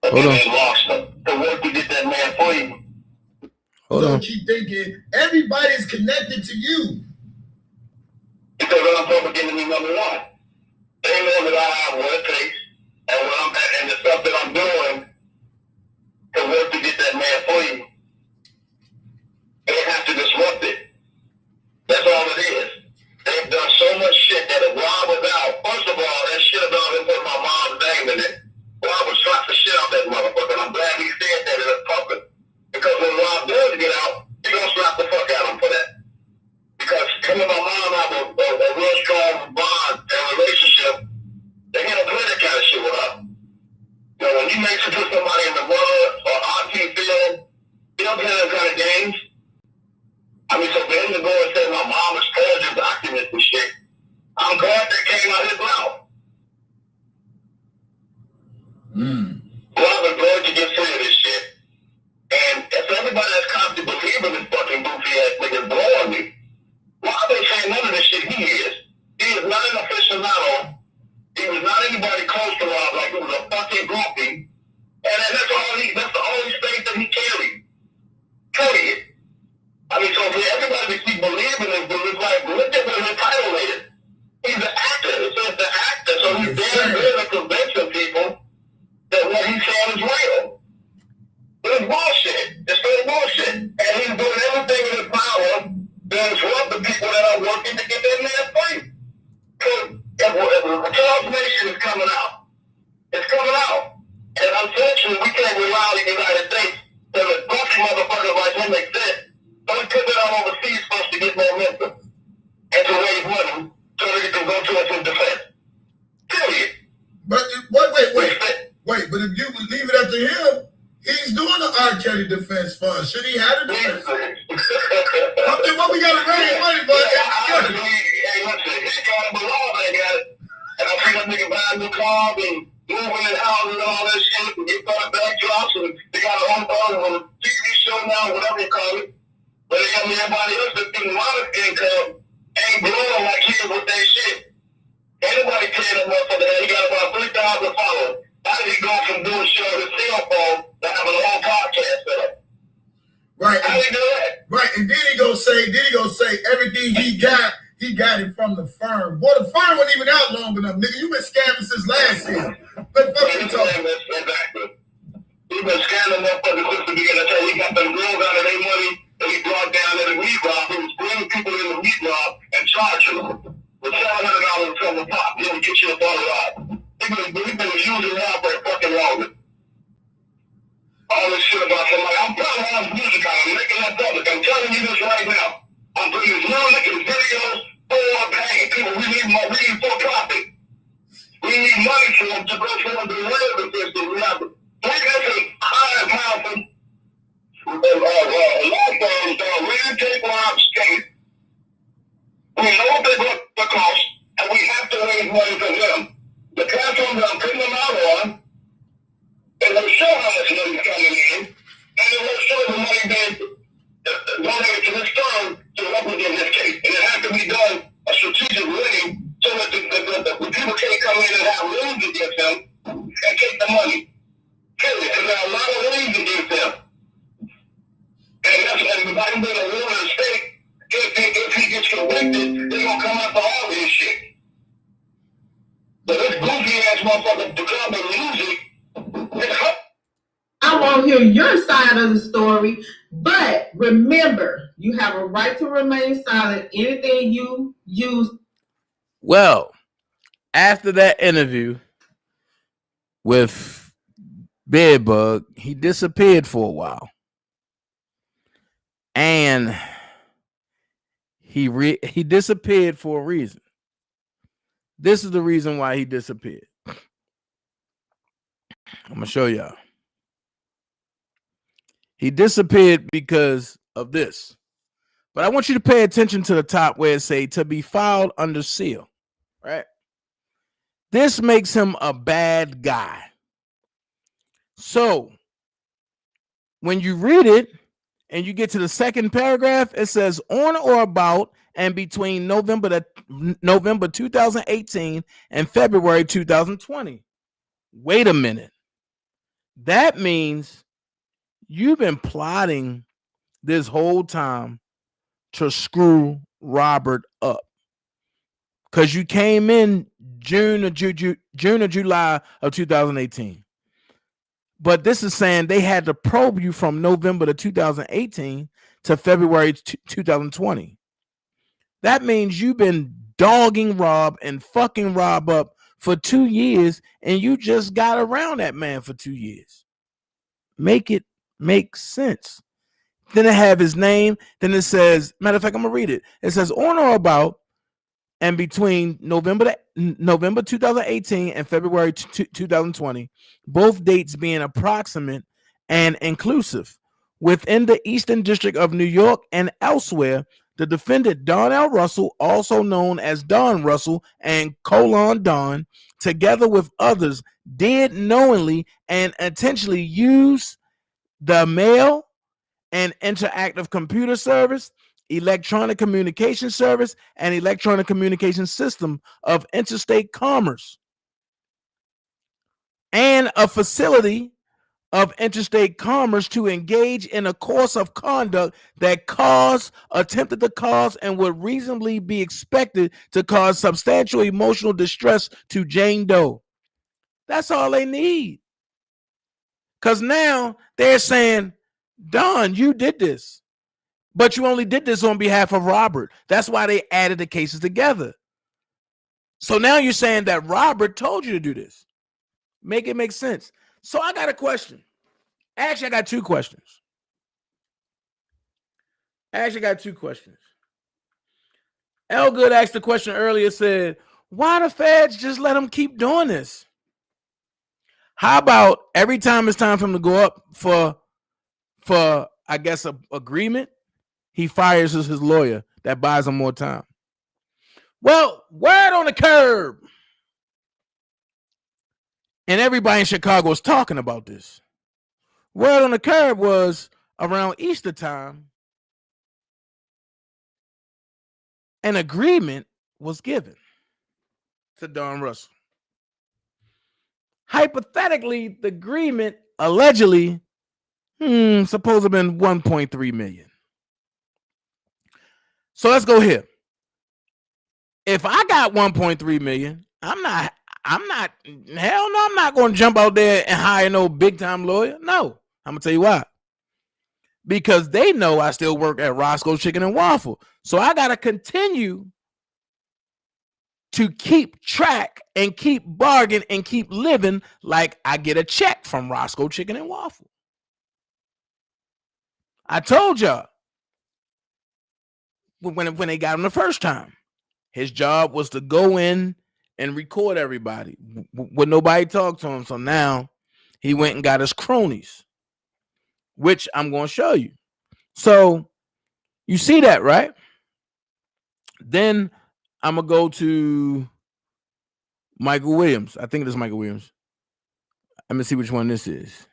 Speaker 3: Hold on.
Speaker 6: Then lost them. So what we get that man for you?
Speaker 2: Don't keep thinking everybody's connected to you.
Speaker 6: Because I'm public enemy number one. They know that I have one case, and the stuff that I'm doing to work to get that man for you. They have to disrupt it. That's all it is. They've done so much shit that if Rob was out, first of all, that shit about him putting my mom's name in it. Rob was shot the shit
Speaker 1: to put somebody in the mud or RT field, you know, those kind of games. I mean, so for him to go and say my mom is forging documents and shit, I'm glad that came out of his mouth. Robert going to get free of this shit. And if everybody that's constantly believing this fucking goofy ass nigga is blowing me, why are they saying none of this shit he is? He is not an aficionado. He was not anybody close to Rob, like he was a fucking groupie. And that's the only state that he carried. Period. I mean, so for everybody to keep believing this, but it's like, look at what his title is. He's an actor. It says the actor, so he's damn good at convincing people that what he's saying is real. It's bullshit. It's straight bullshit. And he's doing everything in his power to disrupt the people that are working to get their man free. Because if the Kellz Nation is coming out, it's coming out. And unfortunately, we can't rely on the United States because a bunch of motherfuckers like him exist. So we put that on overseas first to get momentum and to raise money so that it can go to us in defense. Period.
Speaker 2: But wait, but if you would leave it up to him, he's doing the R. Kelly Defense Fund. Should he have it? What we got to raise money for?
Speaker 1: Hey, listen, he got it, but Lord ain't got it. And I see that nigga buying new cars and moving in houses and all that shit, and get started backdrops, and they got a whole TV show now, whatever you call it. But everybody else that's getting modest income ain't blowing like he is with that shit. Anybody paying that motherfucker, he got about 3,000 followers. How did he go from doing shows with his cell phone to having a whole podcast set up?
Speaker 2: Right.
Speaker 1: How did he do that?
Speaker 2: Right, and then he go say everything he got it from the firm. Boy, the firm wasn't even out long enough, nigga. You been scamming since last year. But fuck you talking.
Speaker 1: Exactly. He been scamming motherfuckers since the beginning. That's how he got them girls out of their money that he brought down at the meat rob. He was bringing people in the meat rob and charging them with $700 from the pop. You know, get you a bottle rob. He been using Rob for a fucking longer. All this shit about somebody. I'm putting on music out. I'm making that public. I'm telling you this right now. I'm putting his music and videos for paying people. We need for profit. We need money for them to go for them to live with this. We have 3 different high and powerful law firms that are really take Rob straight. We know what they're going to cost, and we have to raise money for them. The platform that I'm putting them out on, and they'll show how much money is coming in, and then they'll show the money being donated to this firm to represent this case. And it has to be done a strategic way so that the people can't come in and have liens against them and take the money. Period. Because there are a lot of liens against them. And that's why if I can be a ruler of the state, if he gets convicted, they're going to come after all this shit. But this goofy ass motherfucker to come and music.
Speaker 4: I won't hear your side of the story, but remember, you have a right to remain silent. Anything you use.
Speaker 3: Well, after that interview with Bedbug, he disappeared for a while. And he disappeared for a reason. This is the reason why he disappeared. I'm going to show y'all. He disappeared because of this. But I want you to pay attention to the top where it say to be filed under seal. Right? This makes him a bad guy. So when you read it and you get to the second paragraph, it says on or about and between November 2018 and February 2020. Wait a minute. That means you've been plotting this whole time to screw Robert up. Because you came in June or July of 2018. But this is saying they had to probe you from November of 2018 to February 2020. That means you've been dogging Rob and fucking Rob up for 2 years, and you just got around that man for 2 years. Make it make sense. Then it have his name. Then it says, matter of fact, I'm going to read it. It says on or about And between November 2018 and February 2020, both dates being approximate and inclusive. Within the Eastern District of New York and elsewhere, the defendant Don L. Russell, also known as Don Russell and Don, together with others, did knowingly and intentionally use the mail and interactive computer service, electronic communication service, and electronic communication system of interstate commerce and a facility of interstate commerce to engage in a course of conduct that attempted to cause, and would reasonably be expected to cause substantial emotional distress to Jane Doe. That's all they need. Because now they're saying, Don, you did this, but you only did this on behalf of Robert. That's why they added the cases together. So now you're saying that Robert told you to do this. Make it make sense. So I got a question. Actually, I got two questions. Elgood asked the question earlier, said, why the feds just let him keep doing this? How about every time it's time for him to go up for I guess, a agreement, he fires his lawyer that buys him more time? Well, word on the curb. And everybody in Chicago is talking about this. Word on the curb was around Easter time, an agreement was given to Don Russell. Hypothetically, the agreement allegedly supposed to have been 1.3 million. So let's go here. If I got 1.3 million, I'm not going to jump out there and hire no big time lawyer. No, I'm going to tell you why. Because they know I still work at Roscoe's Chicken and Waffle. So I got to continue to keep track and keep bargaining and keep living like I get a check from Roscoe Chicken and Waffle. I told y'all when they got him the first time, his job was to go in and record everybody when nobody talked to him. So now he went and got his cronies, which I'm going to show you. So you see that, right? Then I'm going to go to Michael Williams. I think it is Michael Williams. Let me see which one this is.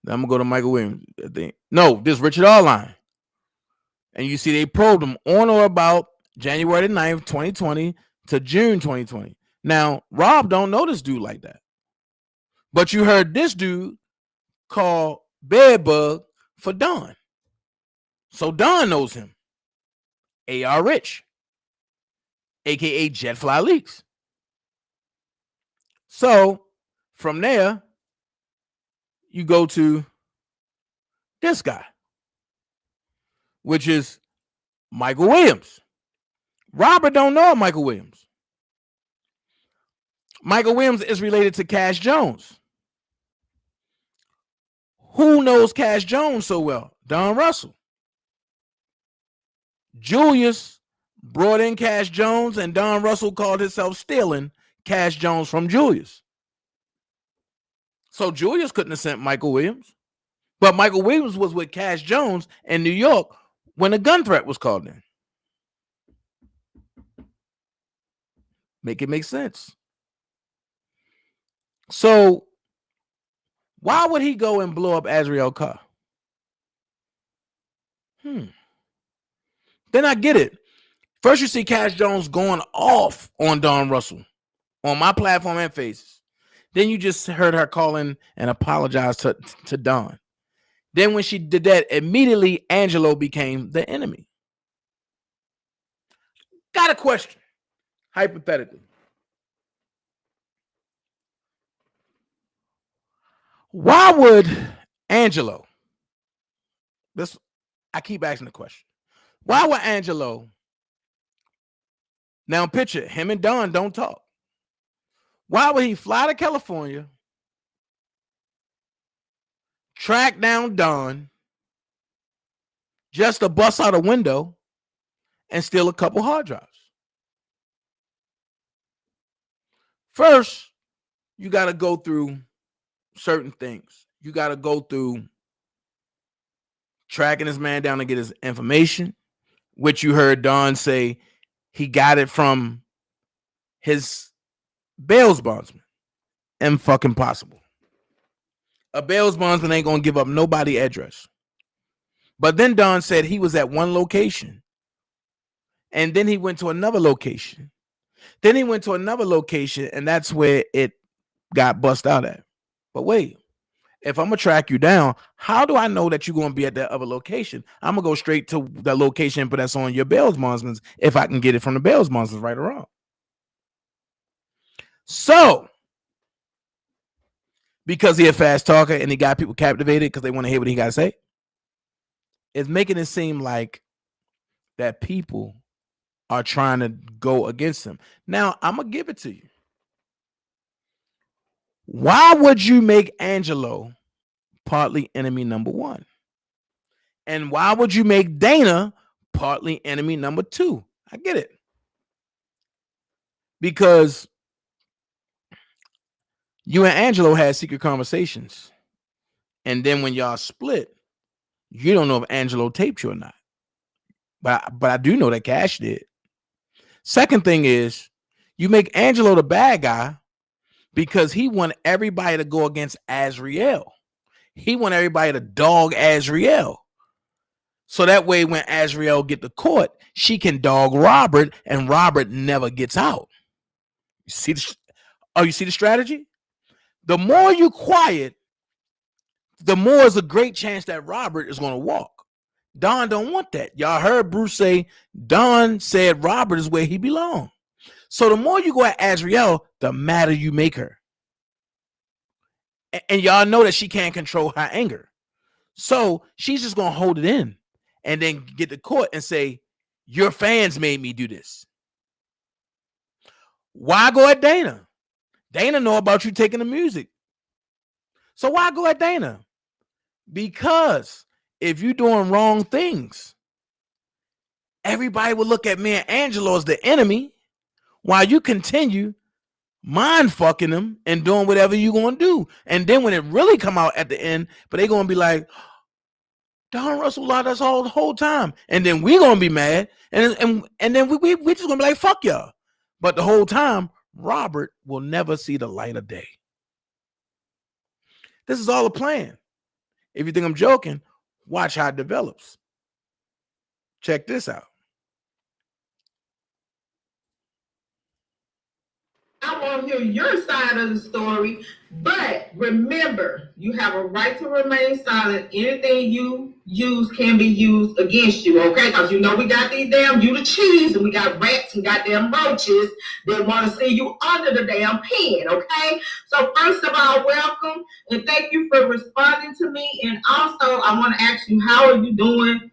Speaker 3: Then I'm going to go to Michael Williams. I think. No, this is Richard Arline. And you see they probed him on or about January 9th, 2020 to June 2020. Now, Rob don't know this dude like that. But you heard this dude call Bedbug for Don. So Don knows him. A.R. Rich, a.k.a. Jetfly Leaks. So from there, you go to this guy, which is Michael Williams. Robert don't know Michael Williams. Michael Williams is related to Cash Jones. Who knows Cash Jones so well? Don Russell. Julius brought in Cash Jones, and Don Russell called himself stealing Cash Jones from Julius. So Julius couldn't have sent Michael Williams. But Michael Williams was with Cash Jones in New York when a gun threat was called in. Make it make sense. So why would he go and blow up Azriel Carr? Then I get it. First, you see Cash Jones going off on Don Russell on my platform and Faces. Then you just heard her call in and apologize to Don. Then when she did that, immediately Angelo became the enemy. Got a question, hypothetically. Why would Angelo, I keep asking the question, why would Angelo, now picture him and Don don't talk. Why would he fly to California, track down Don, just to bust out a window and steal a couple hard drives? First, you got to go through certain things. You got to go through tracking this man down to get his information, which you heard Don say he got it from his bail bondsman. Fucking possible. A bail bondsman ain't gonna give up nobody address. But then Don said he was at one location, and then he went to another location. Then he went to another location, and that's where it got bust out at. But wait, if I'm gonna track you down, how do I know that you're gonna be at that other location? I'm gonna go straight to the location, but that's on your bail bondsman if I can get it from the bail bondsman, right or wrong. So, because he a fast talker and he got people captivated because they want to hear what he got to say, it's making it seem like that people are trying to go against him. Now, I'm going to give it to you. Why would you make Angelo partly enemy number one? And why would you make Dana partly enemy number two? I get it. Because you and Angelo had secret conversations. And then when y'all split, you don't know if Angelo taped you or not. But I do know that Cash did. Second thing is, you make Angelo the bad guy because he want everybody to go against Azriel. He want everybody to dog Azriel. So that way when Azriel get to court, she can dog Robert and Robert never gets out. You see the strategy? The more you quiet, the more is a great chance that Robert is going to walk. Don don't want that. Y'all heard Bruce say Don said Robert is where he belongs. So the more you go at Azriel, the madder you make her. And y'all know that she can't control her anger. So she's just going to hold it in and then get to court and say, your fans made me do this. Why go at Dana? Dana know about you taking the music. So why go at Dana? Because if you're doing wrong things, everybody will look at me and Angelo as the enemy while you continue mind fucking them and doing whatever you're going to do. And then when it really come out at the end, but they're going to be like, Don Russell lied us all the whole time. And then we're going to be mad. And then we just going to be like, fuck y'all. But the whole time, Robert will never see the light of day. This is all a plan. If you think I'm joking, watch how it develops. Check this out.
Speaker 4: I want to hear your side of the story, but remember, you have a right to remain silent. Anything you use can be used against you, okay? Because you know we got these damn you the cheese, and we got rats and goddamn roaches that want to see you under the damn pen, okay? So first of all, welcome, and thank you for responding to me. And also, I want to ask you, how are you doing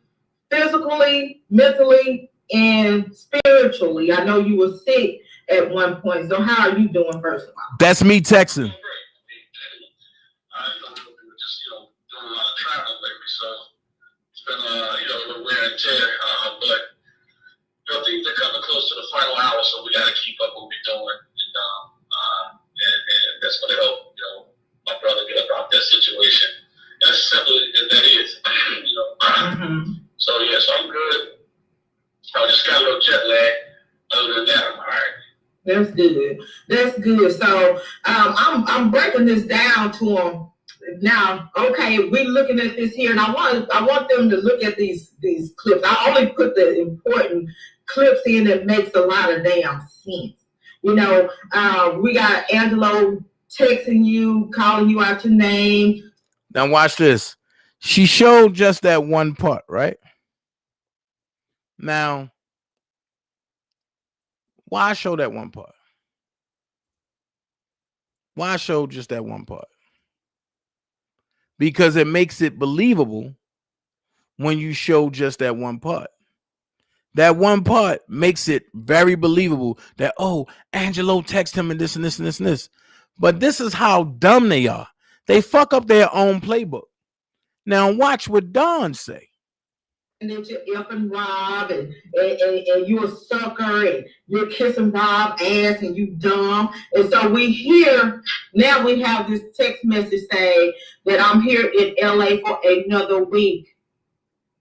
Speaker 4: physically, mentally, and spiritually? I know you were sick at one point. So how are you doing, first of all?
Speaker 3: That's me texting.
Speaker 8: We were just, doing a lot of traveling lately, so it's been, a little wear and tear. But, things are coming close to the final hour, so we got to keep up what we're doing. And that's going to help, my brother get up out that situation. As simple as that is, So, yeah, so I'm good. I just got a little jet lag. Other than that, I'm all right.
Speaker 4: That's good. That's good. So I'm breaking this down to them now. Okay, we're looking at this here, and I want them to look at these clips. I only put the important clips in that makes a lot of damn sense. We got Angelo texting you, calling you out your name.
Speaker 3: Now watch this. She showed just that one part, right? Now, why show that one part? Why show just that one part? Because it makes it believable when you show just that one part. That one part makes it very believable that, oh, Angelo texted him and this and this and this and this. But this is how dumb they are. They fuck up their own playbook. Now watch what Don say.
Speaker 4: that you're effing Rob and you a sucker and you're kissing Rob ass and you dumb. And so we hear, now we have this text message saying that I'm here in LA for another week.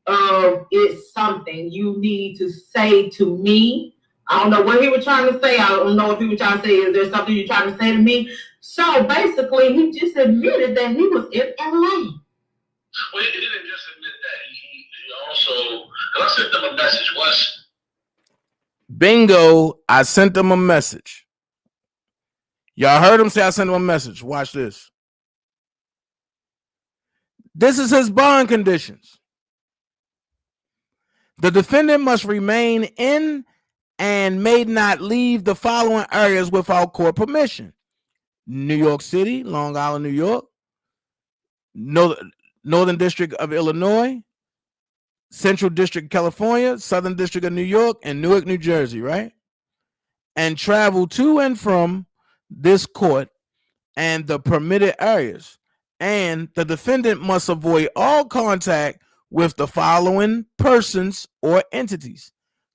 Speaker 4: It's something you need to say to me. I don't know what he was trying to say. I don't know if he was trying to say, is there something you're trying to say to me? So basically, he just admitted that he was in LA.
Speaker 8: Well, he didn't just admit that. He also, because I sent them a message once.
Speaker 3: Bingo, I sent them a message. Y'all heard him say I sent him a message. Watch this. This is his bond conditions. The defendant must remain in and may not leave the following areas without court permission: New York City, Long Island, New York, Northern District of Illinois, Central District of California, Southern District of New York, and Newark, New Jersey, right? And travel to and from this court and the permitted areas. And the defendant must avoid all contact with the following persons or entities: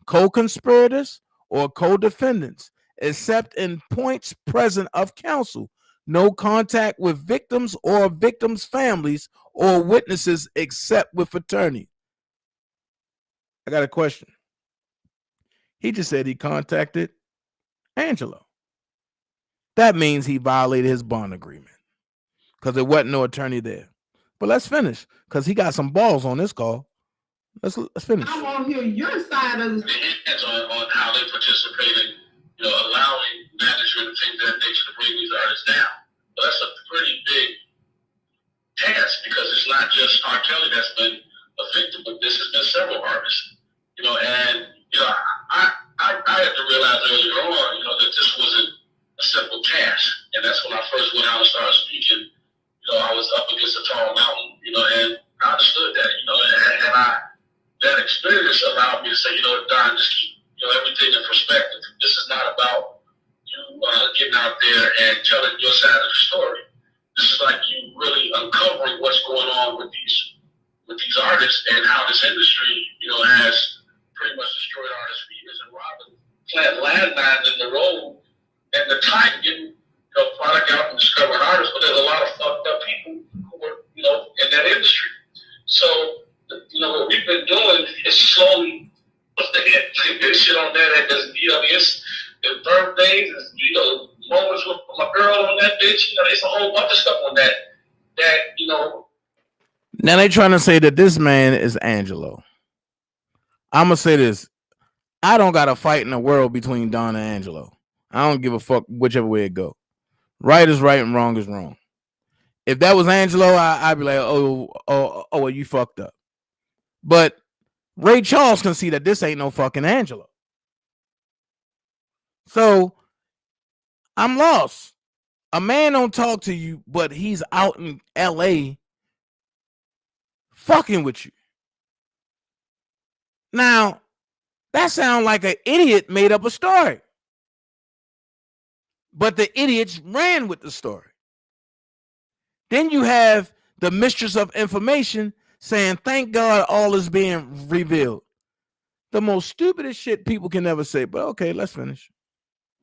Speaker 3: co-conspirators or co-defendants, except in points present of counsel. No contact with victims or victims' families or witnesses except with attorney. I got a question. He just said he contacted Angelo. That means he violated his bond agreement because there wasn't no attorney there. But let's finish because he got some balls on this call. Let's finish.
Speaker 4: I want to hear your side of the
Speaker 8: on how they participated, allowing management and things of that nature to bring these artists down. But that's a pretty big task because it's not just R. Kelly that's been affected, but this has been several artists. I had to realize earlier on, that this wasn't a simple task, and that's when I first went out and started speaking. I was up against a tall mountain, and I understood that, and that experience allowed me to say, Don, just keep, everything in perspective. This is not about you getting out there and telling your side of the story. This is like you really uncovering what's going on with these artists and how this industry, has pretty much destroyed artists for years. And Robin planted landmines in the road and the time getting product out and discovering artists, but there's a lot of fucked up people who were, in that industry. So, what we've been doing is slowly put the shit on there that doesn't, it's birthdays, it's, moments with my girl on that bitch, there's a whole bunch of stuff on that,
Speaker 3: Now they trying to say that this man is Angelo. I'm going to say this. I don't got a fight in the world between Don and Angelo. I don't give a fuck whichever way it go. Right is right and wrong is wrong. If that was Angelo, I'd be like, well, you fucked up. But Ray Charles can see that this ain't no fucking Angelo. So I'm lost. A man don't talk to you, but he's out in LA fucking with you. Now, that sounds like an idiot made up a story. But the idiots ran with the story. Then you have the mistress of information saying, thank God all is being revealed. The most stupidest shit people can never say, but okay, let's finish.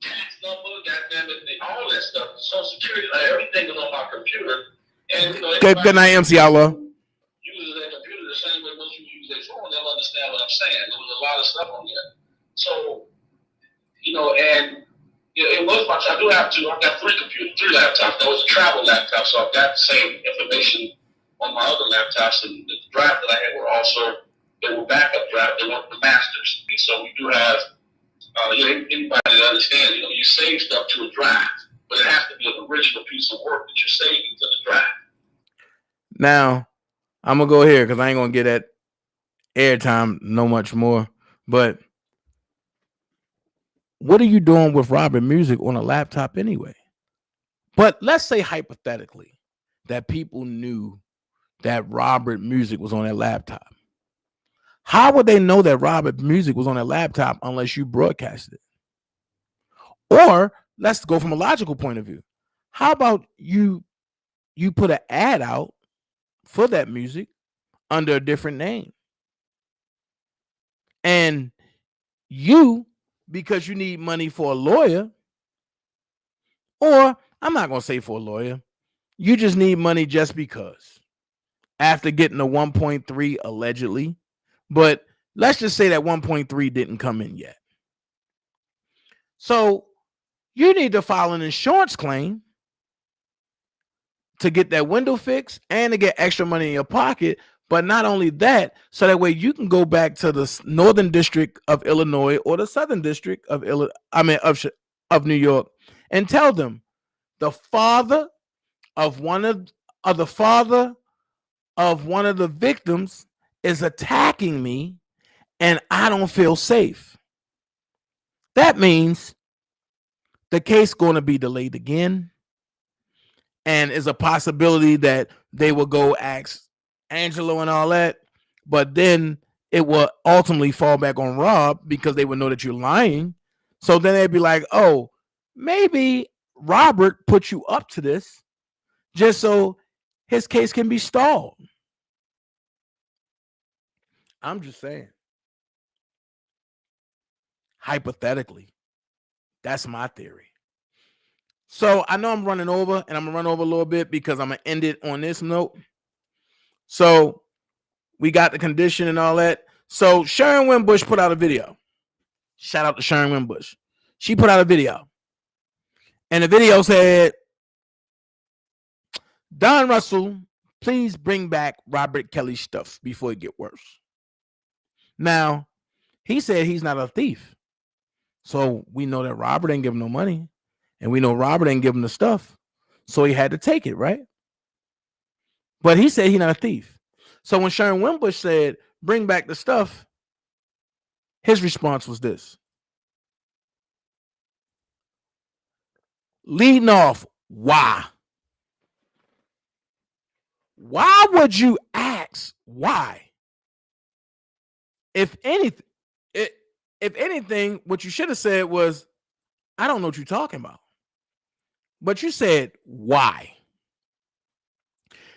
Speaker 8: Tax number, goddamn it, all that stuff, Social Security, everything is on my computer. And
Speaker 3: Good night, MC Outlaw.
Speaker 8: Uses their computer the same way once you use their phone, they'll understand what I'm saying. There was a lot of stuff on there. So, and it was much. I've got three laptops. There was a travel laptop, so I've got the same information on my other laptops. And the drive that I had they were backup drive. They weren't the masters. And so we do have, anybody that understands, you save stuff to a drive, but it has to be an original piece of work that you're saving to the drive.
Speaker 3: Now, I'm going to go here because I ain't going to get that airtime no much more. But what are you doing with Robert music on a laptop anyway? But let's say hypothetically that people knew that Robert music was on their laptop. How would they know that Robert music was on their laptop unless you broadcasted it? Or let's go from a logical point of view. How about you put an ad out for that music under a different name? And you, because you need money for a lawyer, or I'm not going to say for a lawyer, you just need money just because after getting the 1.3 allegedly, but let's just say that 1.3 didn't come in yet. So you need to file an insurance claim to get that window fixed and to get extra money in your pocket. But not only that, so that way you can go back to the Northern District of Illinois or the Southern District of New York and tell them the father of one of the victims is attacking me and I don't feel safe. That means the case going to be delayed again. And is a possibility that they will go ask Angelo and all that, but then it will ultimately fall back on Rob because they would know that you're lying. So then they'd be like, oh, maybe Robert put you up to this just so his case can be stalled. I'm just saying. Hypothetically, that's my theory. So I know I'm running over, and I'm going to run over a little bit because I'm going to end it on this note. So we got the condition and all that. So Sharon Wimbush put out a video. Shout out to Sharon Wimbush. She put out a video. And the video said, Don Russell, please bring back Robert Kelly's stuff before it get worse. Now, he said he's not a thief. So we know that Robert ain't give him no money. And we know Robert ain't give him the stuff. So he had to take it, right? But he said he's not a thief. So when Sharon Wimbush said, bring back the stuff, his response was this. Leading off, why? Why would you ask why? If anything, what you should have said was, I don't know what you're talking about. But you said, why?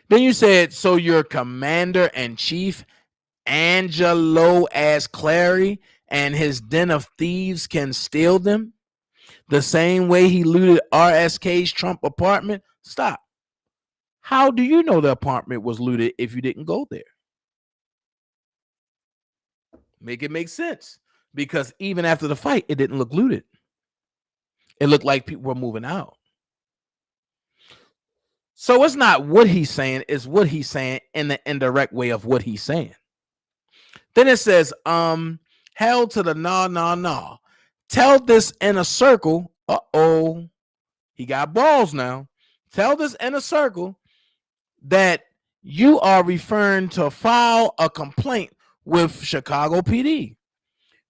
Speaker 3: Then you said, so your commander and chief, Angelo as Clary, and his den of thieves can steal them? The same way he looted RSK's Trump apartment? Stop. How do you know the apartment was looted if you didn't go there? Make it make sense. Because even after the fight, it didn't look looted. It looked like people were moving out. So it's not what he's saying, it's what he's saying in the indirect way of what he's saying. Then it says, hell to the nah. Tell this in a circle. Uh-oh. He got balls now. Tell this in a circle that you are referring to file a complaint with Chicago PD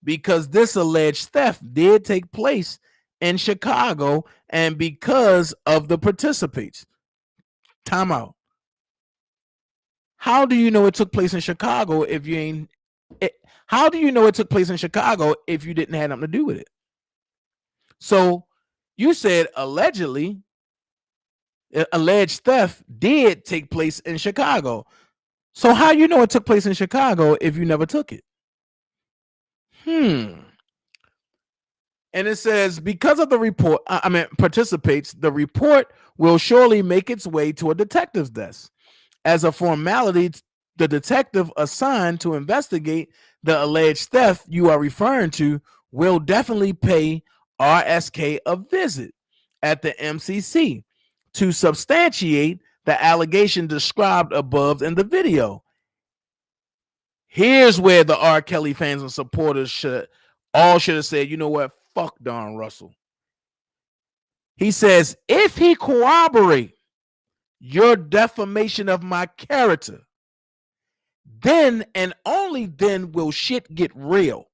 Speaker 3: because this alleged theft did take place in Chicago and because of the participants. Time out. How do you know it took place in Chicago if you ain't? How do you know it took place in Chicago if you didn't have nothing to do with it? So you said allegedly, alleged theft did take place in Chicago. So how you know it took place in Chicago if you never took it? And it says, because of the report, participates, the report will surely make its way to a detective's desk. As a formality, the detective assigned to investigate the alleged theft you are referring to will definitely pay RSK a visit at the MCC to substantiate the allegation described above in the video. Here's where the R. Kelly fans and supporters should have said, you know what? Fuck Don Russell. He says, if he corroborate your defamation of my character, then and only then will shit get real.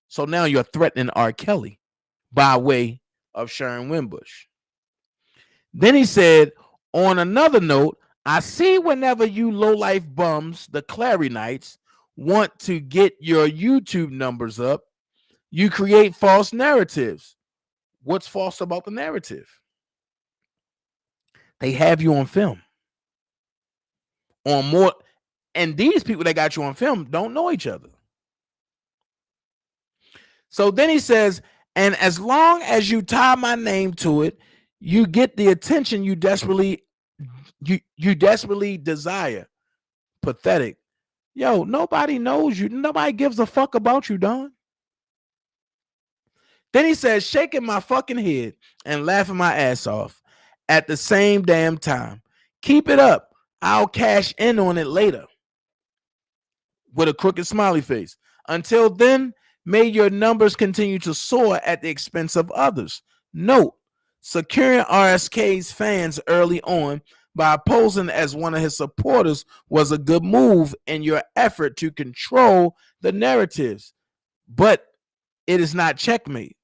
Speaker 3: So now you're threatening R. Kelly by way of Sharon Wimbush. Then he said, on another note, I see whenever you low-life bums, the Clary Knights, want to get your YouTube numbers up, you create false narratives. What's false about the narrative? They have you on film. On more, and these people that got you on film don't know each other. So then he says, and as long as you tie my name to it, you get the attention you desperately desire. Pathetic. Yo, nobody knows you. Nobody gives a fuck about you, Don. Then he says, shaking my fucking head and laughing my ass off at the same damn time. Keep it up. I'll cash in on it later. With a crooked smiley face. Until then, may your numbers continue to soar at the expense of others. Note, securing RSK's fans early on by posing as one of his supporters was a good move in your effort to control the narratives, but it is not checkmate.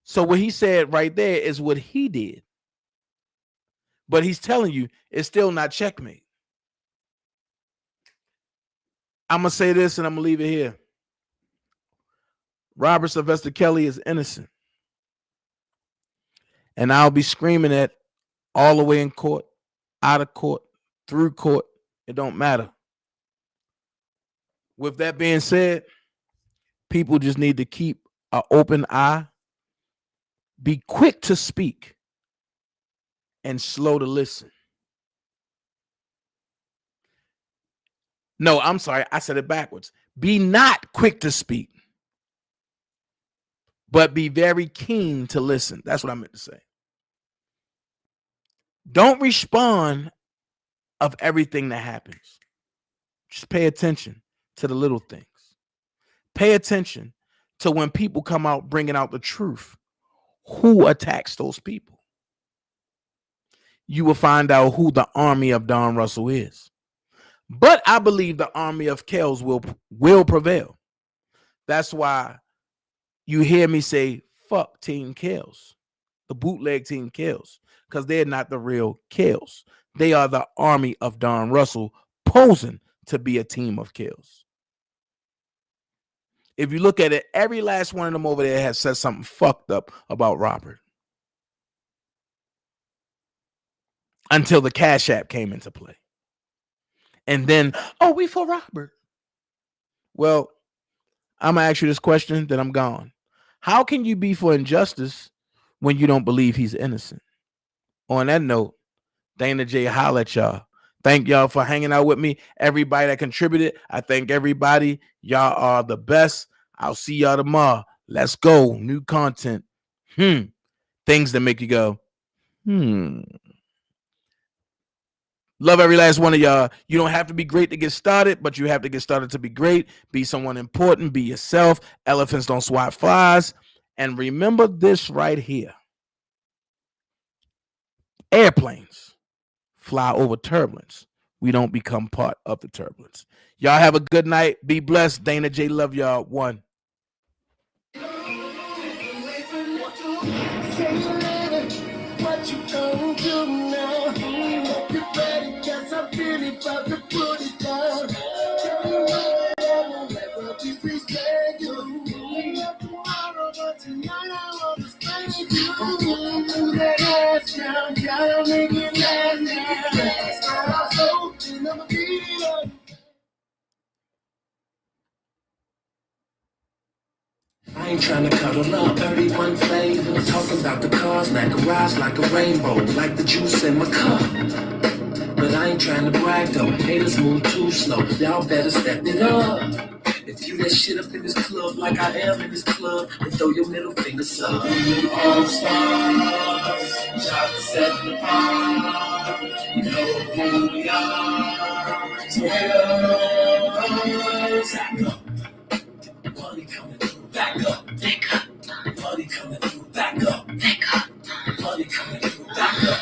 Speaker 3: So what he said right there is what he did, but he's telling you it's still not checkmate. I'm going to say this and I'm going to leave it here. Robert Sylvester Kelly is innocent. And I'll be screaming it all the way in court, out of court, through court. It don't matter. With that being said, people just need to keep an open eye, be quick to speak, and slow to listen. No, I'm sorry. I said it backwards. Be not quick to speak, but be very keen to listen. That's what I meant to say. Don't respond of everything that happens. Just pay attention to the little things. Pay attention to when people come out bringing out the truth. Who attacks those people? You will find out who the army of Don Russell is. But I believe the army of Kellz will prevail. That's why you hear me say, fuck Team Kellz, the bootleg Team Kellz, because they're not the real Kellz. They are the army of Don Russell posing to be a team of Kellz. If you look at it, every last one of them over there has said something fucked up about Robert. Until the Cash App came into play. And then, oh, we for Robert. Well, I'm going to ask you this question, then I'm gone. How can you be for injustice when you don't believe he's innocent? On that note, Dana J, holla at y'all. Thank y'all for hanging out with me. Everybody that contributed, I thank everybody. Y'all are the best. I'll see y'all tomorrow. Let's go. New content. Things that make you go, Love every last one of y'all. You don't have to be great to get started, but you have to get started to be great. Be someone important. Be yourself. Elephants don't swat flies. And remember this right here. Airplanes fly over turbulence. We don't become part of the turbulence. Y'all have a good night. Be blessed. Dana J, love y'all. One.
Speaker 2: What you gonna do now? Hope you're ready, 'cause I'm really about to put it down. Tell you what, I won't ever disrespect you. Tomorrow, but tonight I want to spend you. That ass down, gotta make it last now. I'm hoping I'ma be on. I ain't trying to cuddle up, 31 flavors. Talking about the cars, like a rise, like a rainbow, like the juice in my cup. But I ain't trying to brag though, haters move too slow. Y'all better step it up. If you that shit up in this club like I am in this club, then throw your middle fingers up. All stars, try to set the bar. You know who we are. So back up. Money coming through, back up. Back up. Money coming through, back up. Back up. Money coming through, back up.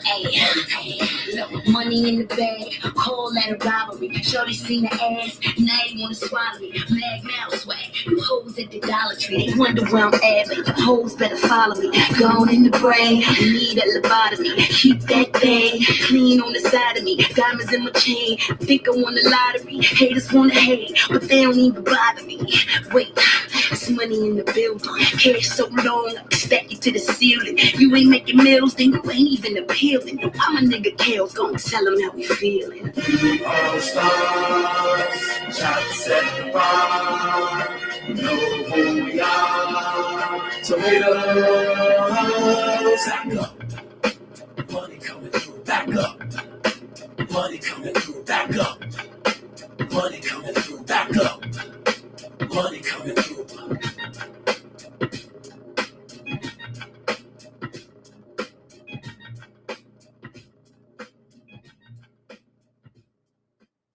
Speaker 2: Hey, look, money in the bag, call that a robbery. Shorty seen the ass, now they wanna swallow me. Mag mouse swag, you hoes at the Dollar Tree. They wonder where I'm at, but you hoes better follow me. Gone in the brain, need a lobotomy. Keep that thing clean on the side of me. Diamonds in my chain, think I won the lottery. Haters wanna hate, but they don't even bother me. Wait, it's money in the building. Cash so long, I can stack it to the ceiling. You ain't making meals, then you ain't even appealing. I'm a nigga Kellz, gon' tell him how we feeling. All stars, try to set the bar. You know who we are. back up. Money coming through, back up. Money coming through, back up. Money coming through, back up. Money coming through.